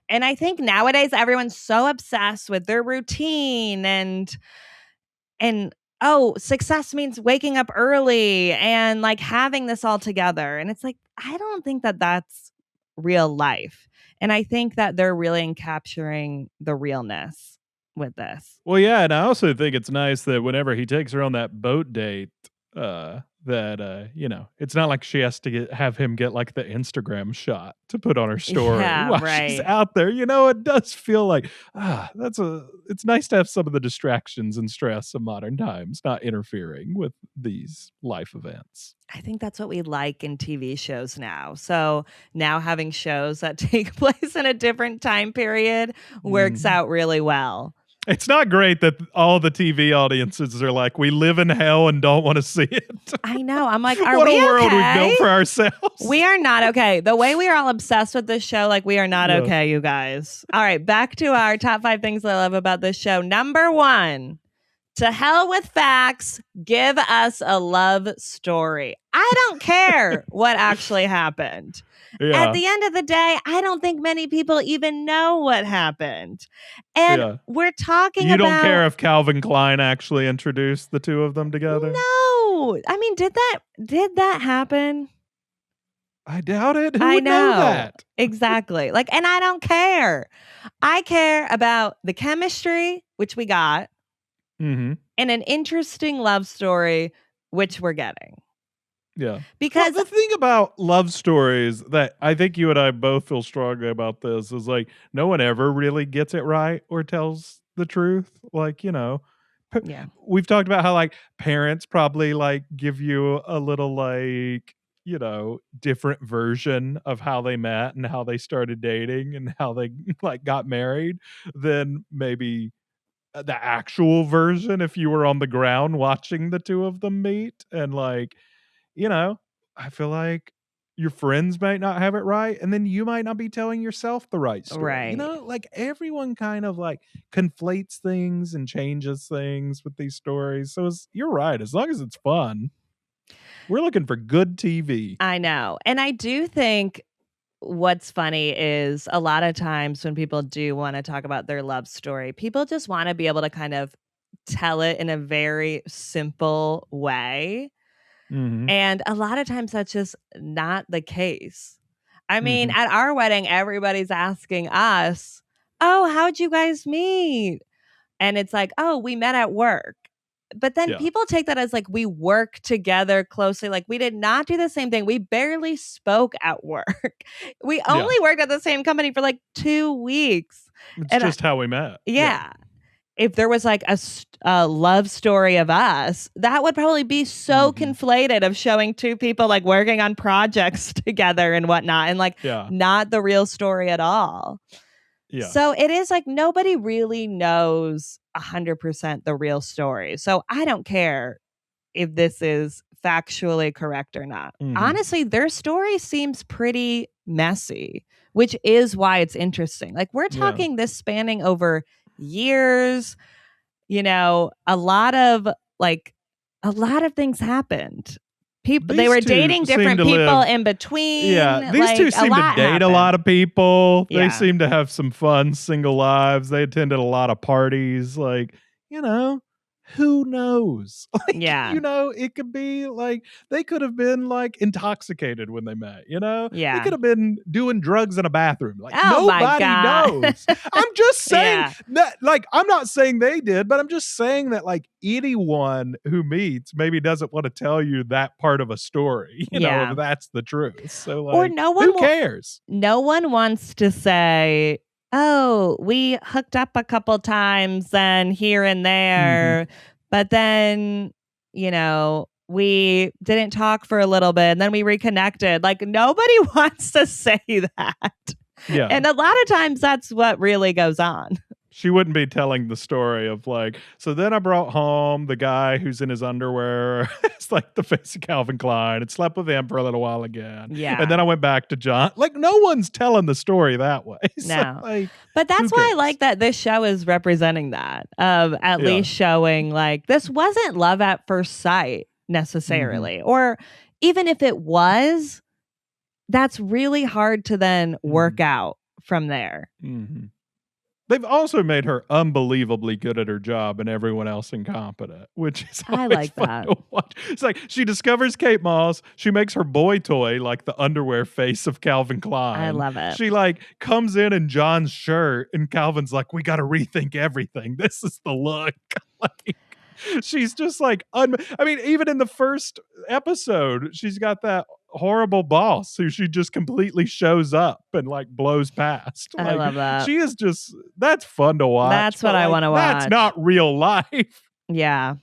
And I think nowadays everyone's so obsessed with their routine and success means waking up early and like having this all together. And it's like, I don't think that that's real life. And I think that they're really capturing the realness with this. Well, yeah. And I also think it's nice that whenever he takes her on that boat date, that that it's not like she has to have him get like the Instagram shot to put on her story while she's out there. It does feel like it's nice to have some of the distractions and stress of modern times not interfering with these life events. I think that's what we like in TV shows now. So now having shows that take place in a different time period works out really well. It's not great that all the TV audiences are like, we live in hell and don't want to see it. I know. I'm like, what a world we've built for ourselves. We are not okay. The way we are all obsessed with this show, like we are not okay, you guys. All right, back to our top 5 things I love about this show. Number 1, to hell with facts. Give us a love story. I don't care what actually happened. Yeah. At the end of the day, I don't think many people even know what happened. And we're talking about... You don't care if Calvin Klein actually introduced the two of them together? No. I mean, did that happen? I doubt it. Who would know that? Exactly. And I don't care. I care about the chemistry, which we got, and an interesting love story, which we're getting. Yeah. Because the thing about love stories that I think you and I both feel strongly about this is like no one ever really gets it right or tells the truth. We've talked about how like parents probably like give you a little like, different version of how they met and how they started dating and how they like got married than maybe the actual version if you were on the ground watching the two of them meet. And like, I feel like your friends might not have it right, and then you might not be telling yourself the right story. Right. Like everyone kind of like conflates things and changes things with these stories. So you're right. As long as it's fun, we're looking for good TV. I know. And I do think what's funny is a lot of times when people do want to talk about their love story, people just want to be able to kind of tell it in a very simple way. And a lot of times that's just not the case. I mean, at our wedding, everybody's asking us, oh, how'd you guys meet? And it's like, oh, we met at work. But then people take that as like we work together closely. Like we did not do the same thing. We barely spoke at work. We only worked at the same company for like 2 weeks. It's just how we met. Yeah. If there was like a love story of us, that would probably be so conflated of showing two people like working on projects together and whatnot and like not the real story at all. Yeah. So it is like nobody really knows 100% the real story. So I don't care if this is factually correct or not. Honestly, their story seems pretty messy, which is why it's interesting. Like we're talking this spanning over years, a lot of things happened. They were dating different people in between. Yeah, these two seem to date a lot of people. They seem to have some fun single lives. They attended a lot of parties. Like, who knows? It could be like they could have been like intoxicated when they met, They could have been doing drugs in a bathroom. Like nobody knows. I'm just saying that, like, I'm not saying they did, but I'm just saying that like anyone who meets maybe doesn't want to tell you that part of a story, if that's the truth. So like, or who cares? No one wants to say, oh, we hooked up a couple times and here and there, but then, we didn't talk for a little bit and then we reconnected. Like nobody wants to say that. Yeah. And a lot of times that's what really goes on. She wouldn't be telling the story of like, so then I brought home the guy who's in his underwear. It's like the face of Calvin Klein and slept with him for a little while again. Yeah. And then I went back to John. Like no one's telling the story that way. No. So, like, but that's why I like that this show is representing that of at least showing like this wasn't love at first sight necessarily. Or even if it was, that's really hard to then work out from there. They've also made her unbelievably good at her job and everyone else incompetent, which is always fun to watch. It's like she discovers Kate Moss. She makes her boy toy like the underwear face of Calvin Klein. I love it. She like comes in John's shirt and Calvin's like, we got to rethink everything. This is the look. Like, She's just like, I mean, even in the first episode, she's got that horrible boss who she just completely shows up and like blows past. I love that. She is just, that's fun to watch. That's what I want to watch. That's not real life. Yeah.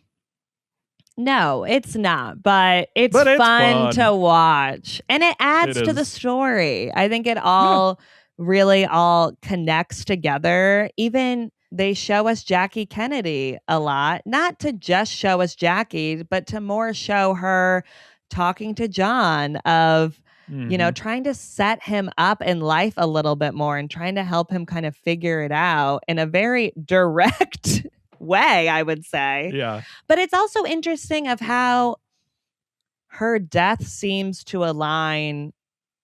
No, it's not, but it's fun to watch. And it adds to the story. I think it all really all connects together. Even they show us Jackie Kennedy a lot, not to just show us Jackie, but to more show her talking to John of, you know, trying to set him up in life a little bit more and trying to help him kind of figure it out in a very direct way, I would say. Yeah. But it's also interesting of how her death seems to align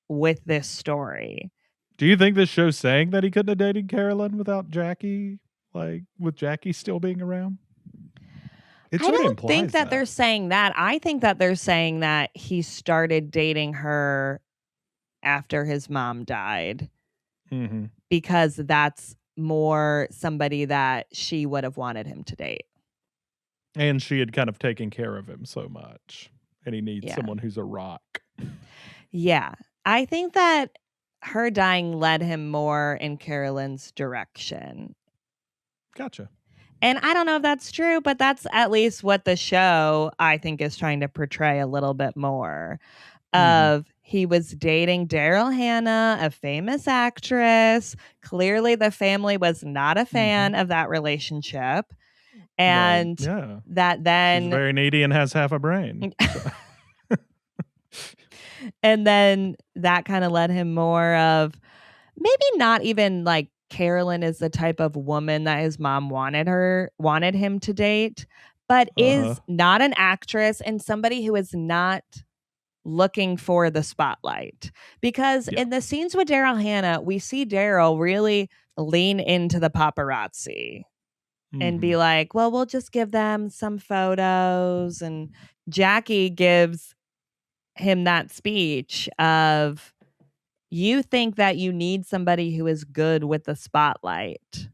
with this story. Do you think this show's saying that he couldn't have dated Carolyn without Jackie, like with Jackie still being around? I don't think that they're saying that. I think that they're saying that he started dating her after his mom died because that's more somebody that she would have wanted him to date. And she had kind of taken care of him so much. And he needs someone who's a rock. Yeah. I think that her dying led him more in Carolyn's direction. Gotcha. And I don't know if that's true, but that's at least what the show, I think, is trying to portray a little bit more of he was dating Daryl Hannah, a famous actress. Clearly, the family was not a fan of that relationship. And that then... She's very needy and has half a brain. And then that kind of led him more of maybe not even like Carolyn is the type of woman that his mom wanted him to date, but is not an actress and somebody who is not looking for the spotlight. Because in the scenes with Daryl Hannah, we see Daryl really lean into the paparazzi and be like, well, we'll just give them some photos. And Jackie gives him that speech of, you think that you need somebody who is good with the spotlight,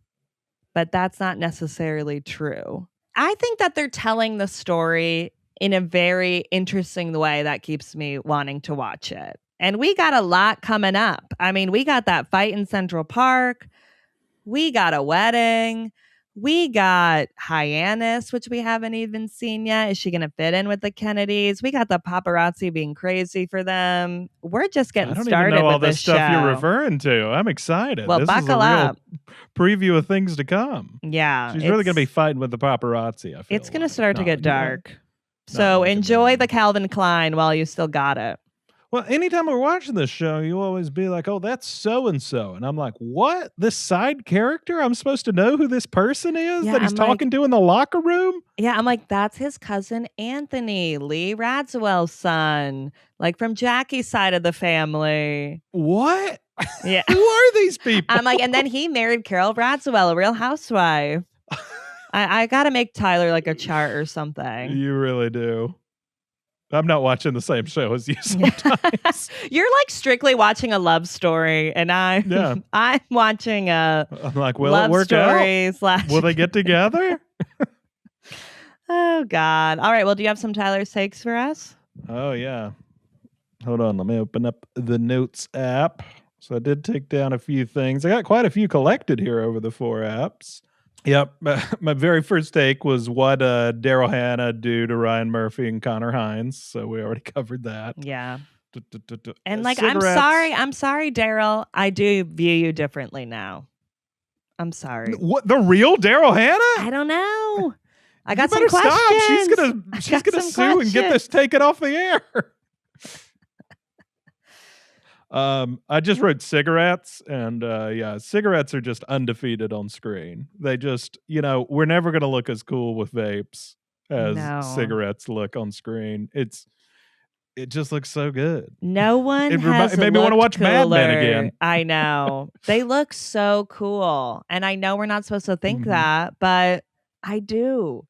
but that's not necessarily true. I think that they're telling the story in a very interesting way that keeps me wanting to watch it. And we got a lot coming up. I mean, we got that fight in Central Park. We got a wedding. We got Hyannis, which we haven't even seen yet. Is she going to fit in with the Kennedys? We got the paparazzi being crazy for them. We're just getting started with this show. I don't even know all this stuff you're referring to. I'm excited. Well, this buckle is a up. Real preview of things to come. Yeah. She's really going to be fighting with the paparazzi, I feel It's going to start to get dark. So enjoy the Calvin Klein while you still got it. Well, anytime we're watching this show, you always be like, oh, that's so-and-so. And I'm like, what? This side character? I'm supposed to know who this person is that he's talking to in the locker room? Yeah, I'm like, that's his cousin Anthony, Lee Radziwill's son, like from Jackie's side of the family. What? Yeah. Who are these people? I'm like, and then he married Carol Radziwill, a real housewife. I got to make Tyler like a chart or something. You really do. I'm not watching the same show as you sometimes. You're like strictly watching a love story, and I'm watching a will love it work story out? Will they get together? Oh, God. All right. Well, do you have some Tyler's takes for us? Oh, yeah. Hold on. Let me open up the Notes app. So I did take down a few things. I got quite a few collected here over the 4 apps. Yep. My very first take was what Daryl Hannah do to Ryan Murphy and Connor Hines. So we already covered that. Yeah. And like, I'm sorry, Daryl. I do view you differently now. I'm sorry. What, the real Daryl Hannah? I don't know. I got some questions. Stop. She's gonna sue and get this taken off the air. I just wrote cigarettes, and cigarettes are just undefeated on screen. They just, we're never going to look as cool with vapes as cigarettes look on screen. It just looks so good. No one it made me want to watch Mad Men again. I know. They look so cool. And I know we're not supposed to think that, but I do.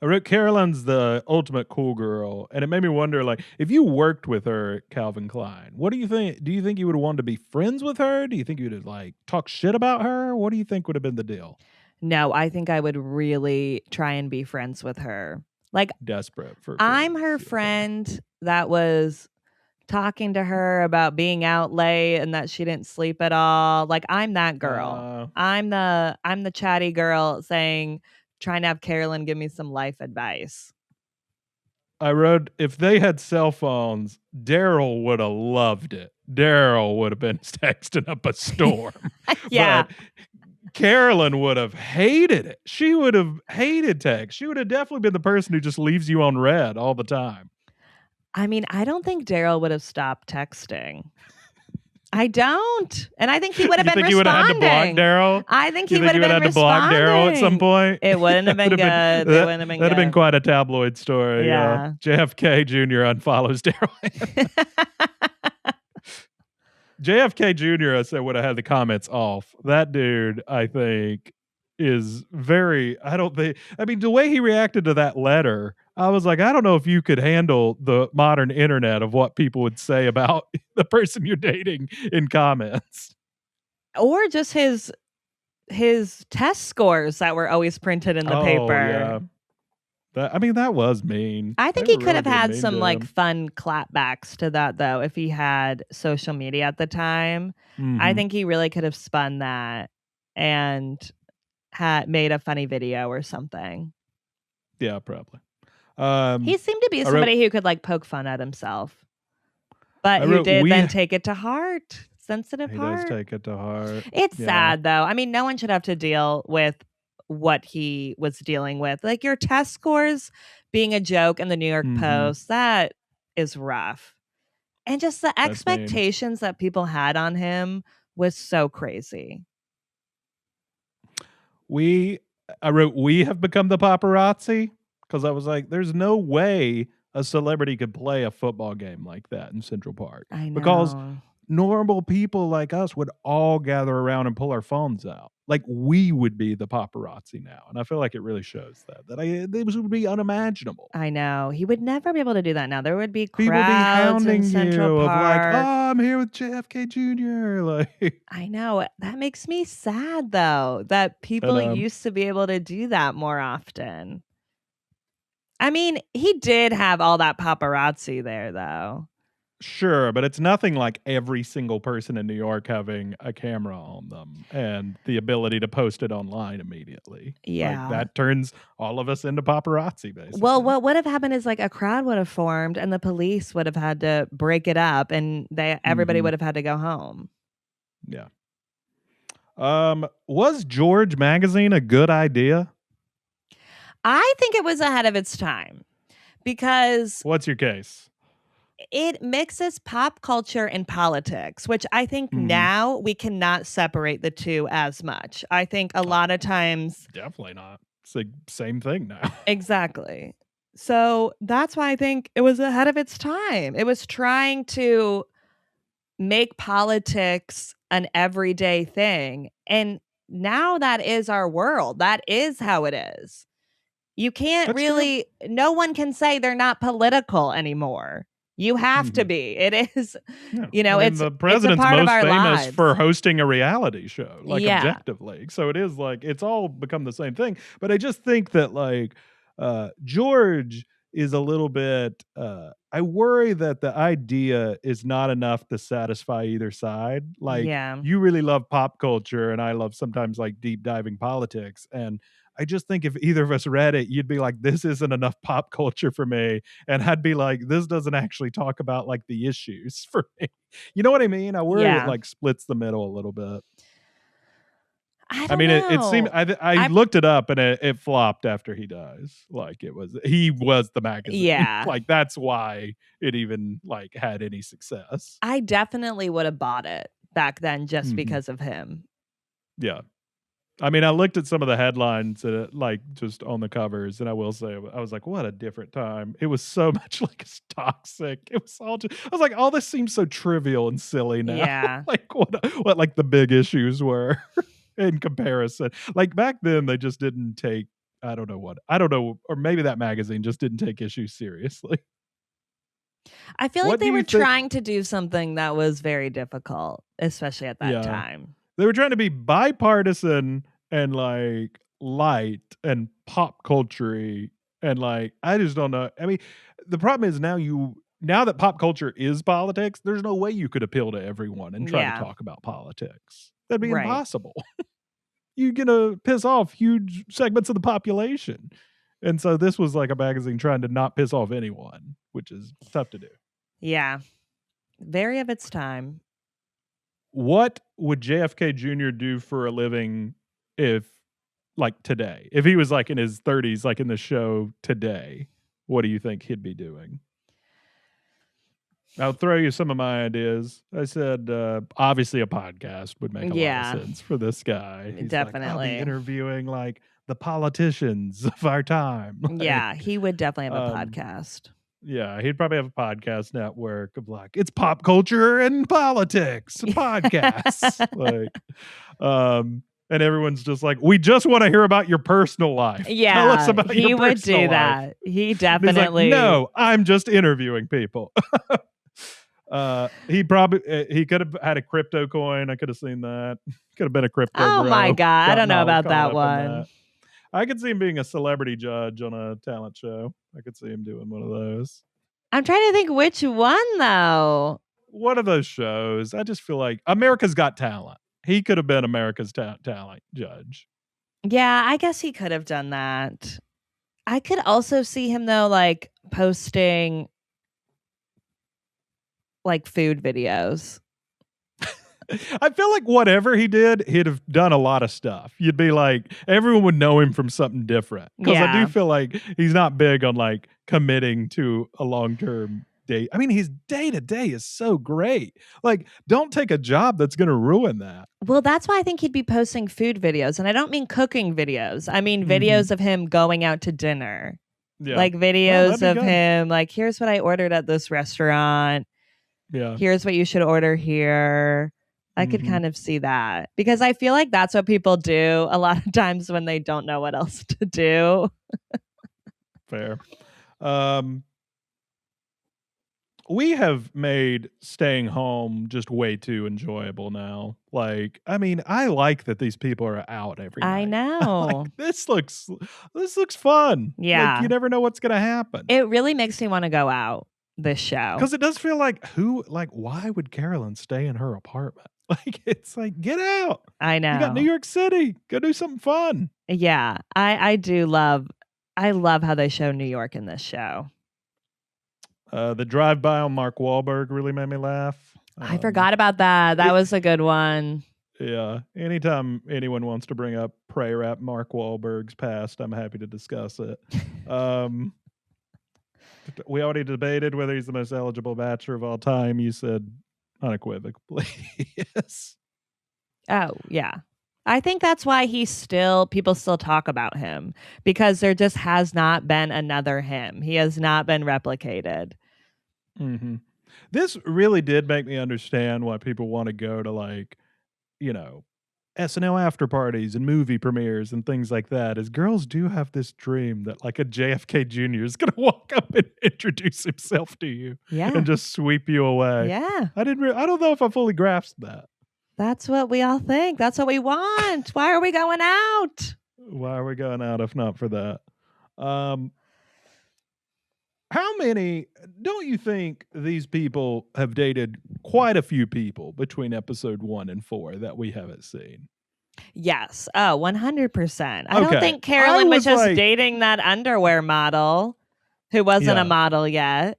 I wrote Carolyn's the ultimate cool girl, and it made me wonder, like, if you worked with her at Calvin Klein, what do you think? Do you think you would have wanted to be friends with her? Do you think you would have, like, talk shit about her? What do you think would have been the deal? No, I think I would really try and be friends with her. Like, Desperate for I'm her friends. friend that was talking to her about being out late and that she didn't sleep at all. Like, I'm that girl. I'm the chatty girl trying to have Carolyn give me some life advice. I wrote, if they had cell phones, Daryl would have loved it. Daryl would have been texting up a storm. Yeah. But Carolyn would have hated it. She would have hated text. She would have definitely been the person who just leaves you on red all the time. I mean, I don't think Daryl would have stopped texting. I don't. And I think he would have been responding. You think he would have had to block Daryl? I think he would have been responding. You think he would have had to block Daryl at some point? It wouldn't have been good. It wouldn't have been good. That'd have been quite a tabloid story. Yeah. JFK Jr. unfollows Daryl. JFK Jr. I said would have had the comments off. That dude, I think, is very, the way he reacted to that letter, I was like, I don't know if you could handle the modern internet of what people would say about the person you're dating in comments. Or just his test scores that were always printed in the paper. Yeah. That was mean. I think he could have had some fun clapbacks to that though if he had social media at the time. Mm-hmm. I think he really could have spun that and had made a funny video or something. Yeah, probably. He seemed to be somebody who could poke fun at himself, but who did then take it to heart. Sensitive heart. He does take it to heart. It's sad though. I mean, no one should have to deal with what he was dealing with. Like your test scores being a joke in the New York Post, that is rough. And just the expectations that people had on him was so crazy. I wrote, we have become the paparazzi, because I was like, there's no way a celebrity could play a football game like that in Central Park. I know. Because normal people like us would all gather around and pull our phones out. Like we would be the paparazzi now. And I feel like it really shows that this would be unimaginable. I know. He would never be able to do that now. There would be crowds people be hounding in Central you Park. Of like, oh, I'm here with JFK Jr. Like, I know. That makes me sad though, that people used to be able to do that more often. I mean, he did have all that paparazzi there though. Sure, but it's nothing like every single person in New York having a camera on them and the ability to post it online immediately. Yeah. That turns all of us into paparazzi, basically. Well, what would have happened is a crowd would have formed and the police would have had to break it up and everybody would have had to go home. Yeah. Was George magazine a good idea? I think it was ahead of its time because... What's your case? It mixes pop culture and politics, which I think now we cannot separate the two as much. I think a lot of times... Definitely not. It's the same thing now. Exactly. So that's why I think it was ahead of its time. It was trying to make politics an everyday thing. And now that is our world. That is how it is. You can't no one can say they're not political anymore. You have to be. It is, it's the president's it's a part most of our famous lives. for hosting a reality show, objectively. So it is it's all become the same thing. But I just think that George is a little bit, I worry that the idea is not enough to satisfy either side. You really love pop culture and I love sometimes deep diving politics. And I just think if either of us read it, you'd be like, this isn't enough pop culture for me. And I'd be like, this doesn't actually talk about the issues for me. You know what I mean? I worry it splits the middle a little bit. I mean, it seemed, I looked it up and it flopped after he dies. He was the magazine. Yeah. That's why it even had any success. I definitely would have bought it back then just because of him. Yeah. I mean, I looked at some of the headlines just on the covers, and I will say, I was like, what a different time. It was so much toxic. It was all I was like, all this seems so trivial and silly now. Yeah. what the big issues were in comparison. Back then, they just didn't take, I don't know, or maybe that magazine just didn't take issues seriously. I feel like they were trying to do something that was very difficult, especially at that time. They were trying to be bipartisan and light and pop culture-y, and like I just don't know. I mean, the problem is now that pop culture is politics, there's no way you could appeal to everyone and try to Yeah. talk about politics. That'd be Right. impossible. You're gonna piss off huge segments of the population. And so this was like a magazine trying to not piss off anyone, which is tough to do. Yeah. Very of its time. What would JFK Jr. do for a living if, like, today? If he was like in his 30s, like in the show today, what do you think he'd be doing? I'll throw you some of my ideas. I said, obviously a podcast would make a lot of sense for this guy. He's Definitely. like, I'll be interviewing like the politicians of our time. Yeah, he would definitely have a podcast. Yeah, he'd probably have a podcast network of like, it's pop culture and politics podcasts. And everyone's just like, we just want to hear about your personal life. Yeah, tell us about he your would personal do life. that. He He's definitely. like, no, I'm just interviewing people. He could have had a crypto coin. I could have seen that. Could have been a crypto. Oh bro. my God, I don't know about that Caught up in one. that. I could see him being a celebrity judge on a talent show. I could see him doing one of those. I'm trying to think which one though. One of those shows. I just feel like America's Got Talent. He could have been America's talent judge. Yeah, I guess he could have done that. I could also see him though, like posting like food videos. I feel like whatever he did, he'd have done a lot of stuff. You'd be like, everyone would know him from something different. Because I do feel like he's not big on like committing to a long-term date. I mean, his day-to-day is so great. Like, don't take a job that's going to ruin that. Well, that's why I think he'd be posting food videos. And I don't mean cooking videos. I mean videos of him going out to dinner. Yeah. Like videos of him, like, here's what I ordered at this restaurant. Yeah. Here's what you should order here. I could kind of see that because I feel like that's what people do a lot of times when they don't know what else to do. Fair. We have made staying home just way too enjoyable now. Like, I mean, I like that these people are out every night. I know. Like, this looks fun. Yeah. Like, you never know what's going to happen. It really makes me want to go out this show. Because it does feel like why would Carolyn stay in her apartment? Like, it's like, get out. I know. You got New York City. Go do something fun. Yeah. I love how they show New York in this show. The drive-by on Mark Wahlberg really made me laugh. I forgot about that. That was a good one. Yeah. Anytime anyone wants to bring up Pray Rap Mark Wahlberg's past, I'm happy to discuss it. We already debated whether he's the most eligible bachelor of all time. You said unequivocally yes. Oh, yeah. I think that's why people still talk about him because there just has not been another him. He has not been replicated. Mm-hmm. This really did make me understand why people want to go to, like, you know, SNL after parties and movie premieres and things like that, is girls do have this dream that like a JFK Jr. is going to walk up and introduce himself to you and just sweep you away. Yeah. I don't know if I fully grasped that. That's what we all think. That's what we want. Why are we going out? Why are we going out if not for that? How many, don't you think these people have dated quite a few people between episode 1 and 4 that we haven't seen? Yes. Oh, 100%. I don't think Carolyn was just dating that underwear model who wasn't a model yet.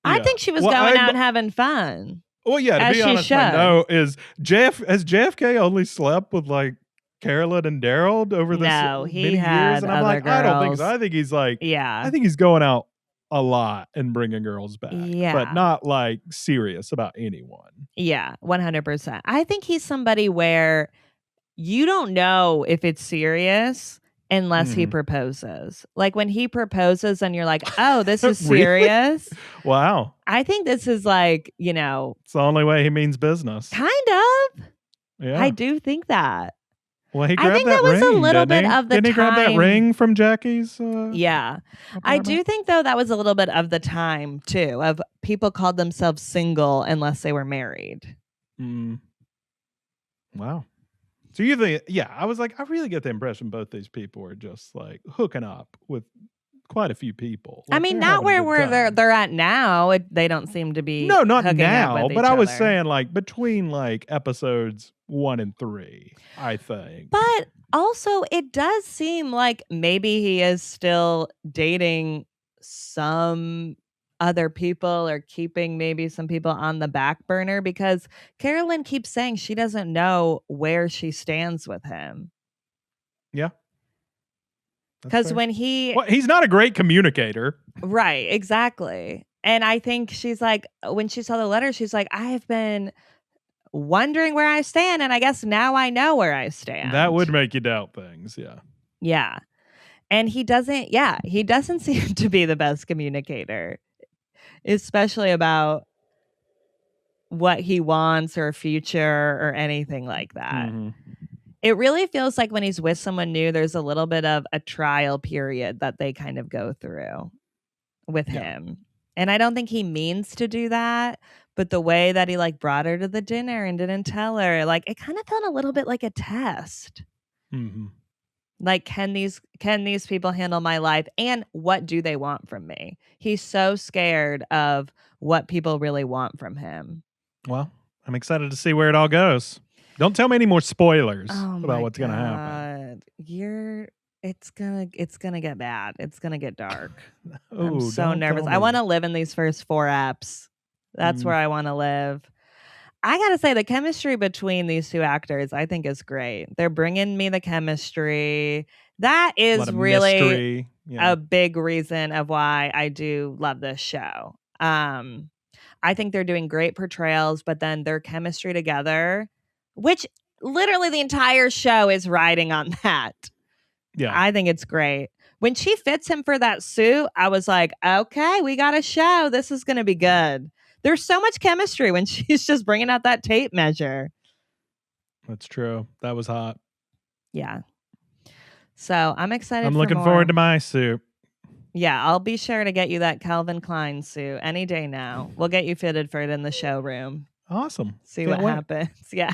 I think she was going out and having fun. Well, yeah, to be honest, I know has JFK only slept with like Carolyn and Daryl over this many years? And I'm like, girls. I don't think so. I think he's like, I think he's going out a lot and bringing girls back, but not like serious about anyone. Yeah, 100%. I think he's somebody where you don't know if it's serious unless he proposes. Like when he proposes and you're like, oh, this is serious. Wow. I think this is like, you know. It's the only way he means business. Kind of. Yeah. I do think that. Well, he grabbed I think that was ring, a little bit of the Didn't he grab that ring from Jackie's? Yeah. Apartment? I do think, though, that was a little bit of the time, too, of people called themselves single unless they were married. Wow. So you think, yeah, I was like, I really get the impression both these people are just like hooking up with quite a few people. I Like, mean, they're not having a where good time. they're at now. They don't seem to be No, not hooking up now, with but each I was other. saying like between like episodes 1 and 3, I think. But also, it does seem like maybe he is still dating some other people or keeping maybe some people on the back burner, because Carolyn keeps saying she doesn't know where she stands with him. Yeah. Because when he's not a great communicator. Right, exactly. And I think she's like, when she saw the letter, she's like, I have been wondering where I stand, and I guess now I know where I stand. That would make you doubt things, yeah. Yeah. And he doesn't seem to be the best communicator, especially about what he wants or future or anything like that. Mm-hmm. It really feels like when he's with someone new, there's a little bit of a trial period that they kind of go through with him. And I don't think he means to do that, but the way that he like brought her to the dinner and didn't tell her, like it kind of felt a little bit like a test. Mm-hmm. Like, can these people handle my life, and what do they want from me? He's so scared of what people really want from him. Well, I'm excited to see where it all goes. Don't tell me any more spoilers about what's going to happen. It's gonna get bad. It's gonna get dark. Oh, I'm so nervous. I want to live in these first 4 apps. That's where I want to live. I gotta say, the chemistry between these two actors, I think, is great. They're bringing me the chemistry. That is really a big reason of why I do love this show. I think they're doing great portrayals, but then their chemistry together, which literally the entire show is riding on that. Yeah, I think it's great. When she fits him for that suit, I was like, okay, we got a show. This is going to be good. There's so much chemistry when she's just bringing out that tape measure. That's true. That was hot. Yeah. So I'm excited. I'm looking forward to my suit. Yeah, I'll be sure to get you that Calvin Klein suit any day now. We'll get you fitted for it in the showroom. Awesome. See what happens. Yeah.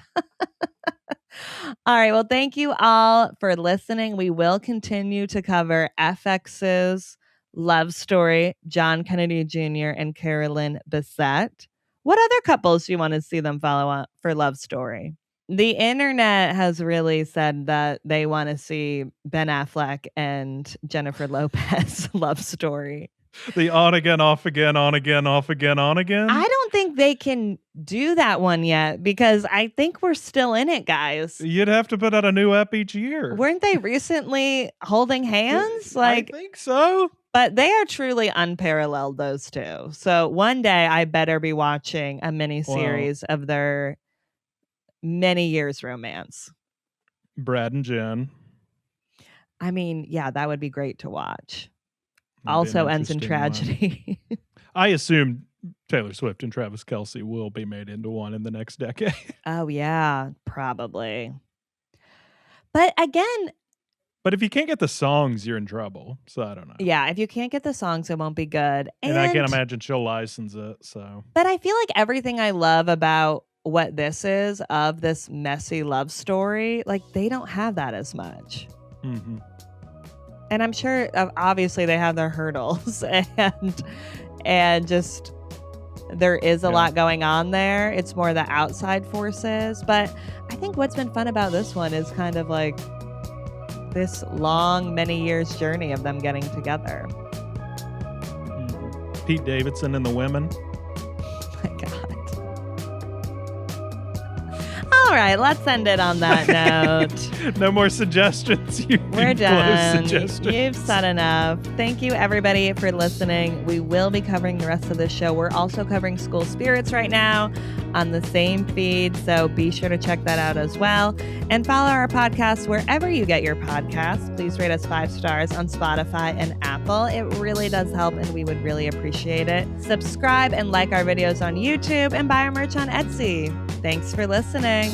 All right. Well, thank you all for listening. We will continue to cover FX's love story, John Kennedy Jr. and Carolyn Bessette. What other couples do you want to see them follow up for love story? The internet has really said that they want to see Ben Affleck and Jennifer Lopez love story. The on again, off again, on again, off again, on again? I don't think they can do that one yet, because I think we're still in it, guys. You'd have to put out a new ep each year. Weren't they recently holding hands? I think so. But they are truly unparalleled, those two. So one day I better be watching a mini-series of their many years romance. Brad and Jen. I mean, yeah, that would be great to watch. Also ends in tragedy. I assume Taylor Swift and Travis Kelce will be made into one in the next decade. Oh, yeah, probably. But again... But if you can't get the songs, you're in trouble. So I don't know. Yeah, if you can't get the songs, it won't be good. And I can't imagine she'll license it. So, but I feel like everything I love about what this is, of this messy love story, like they don't have that as much. Mm-hmm. And I'm sure, obviously, they have their hurdles, and just there is a lot going on there. It's more the outside forces. But I think what's been fun about this one is kind of like this long, many years journey of them getting together. Mm-hmm. Pete Davidson and the women. Oh my God. All right, let's end it on that note. No more suggestions. We're done. You've said enough. Thank you, everybody, for listening. We will be covering the rest of the show. We're also covering School Spirits right now on the same feed, so be sure to check that out as well. And follow our podcast wherever you get your podcasts. Please rate us 5 stars on Spotify and Apple. It really does help, and we would really appreciate it. Subscribe and like our videos on YouTube, and buy our merch on Etsy. Thanks for listening.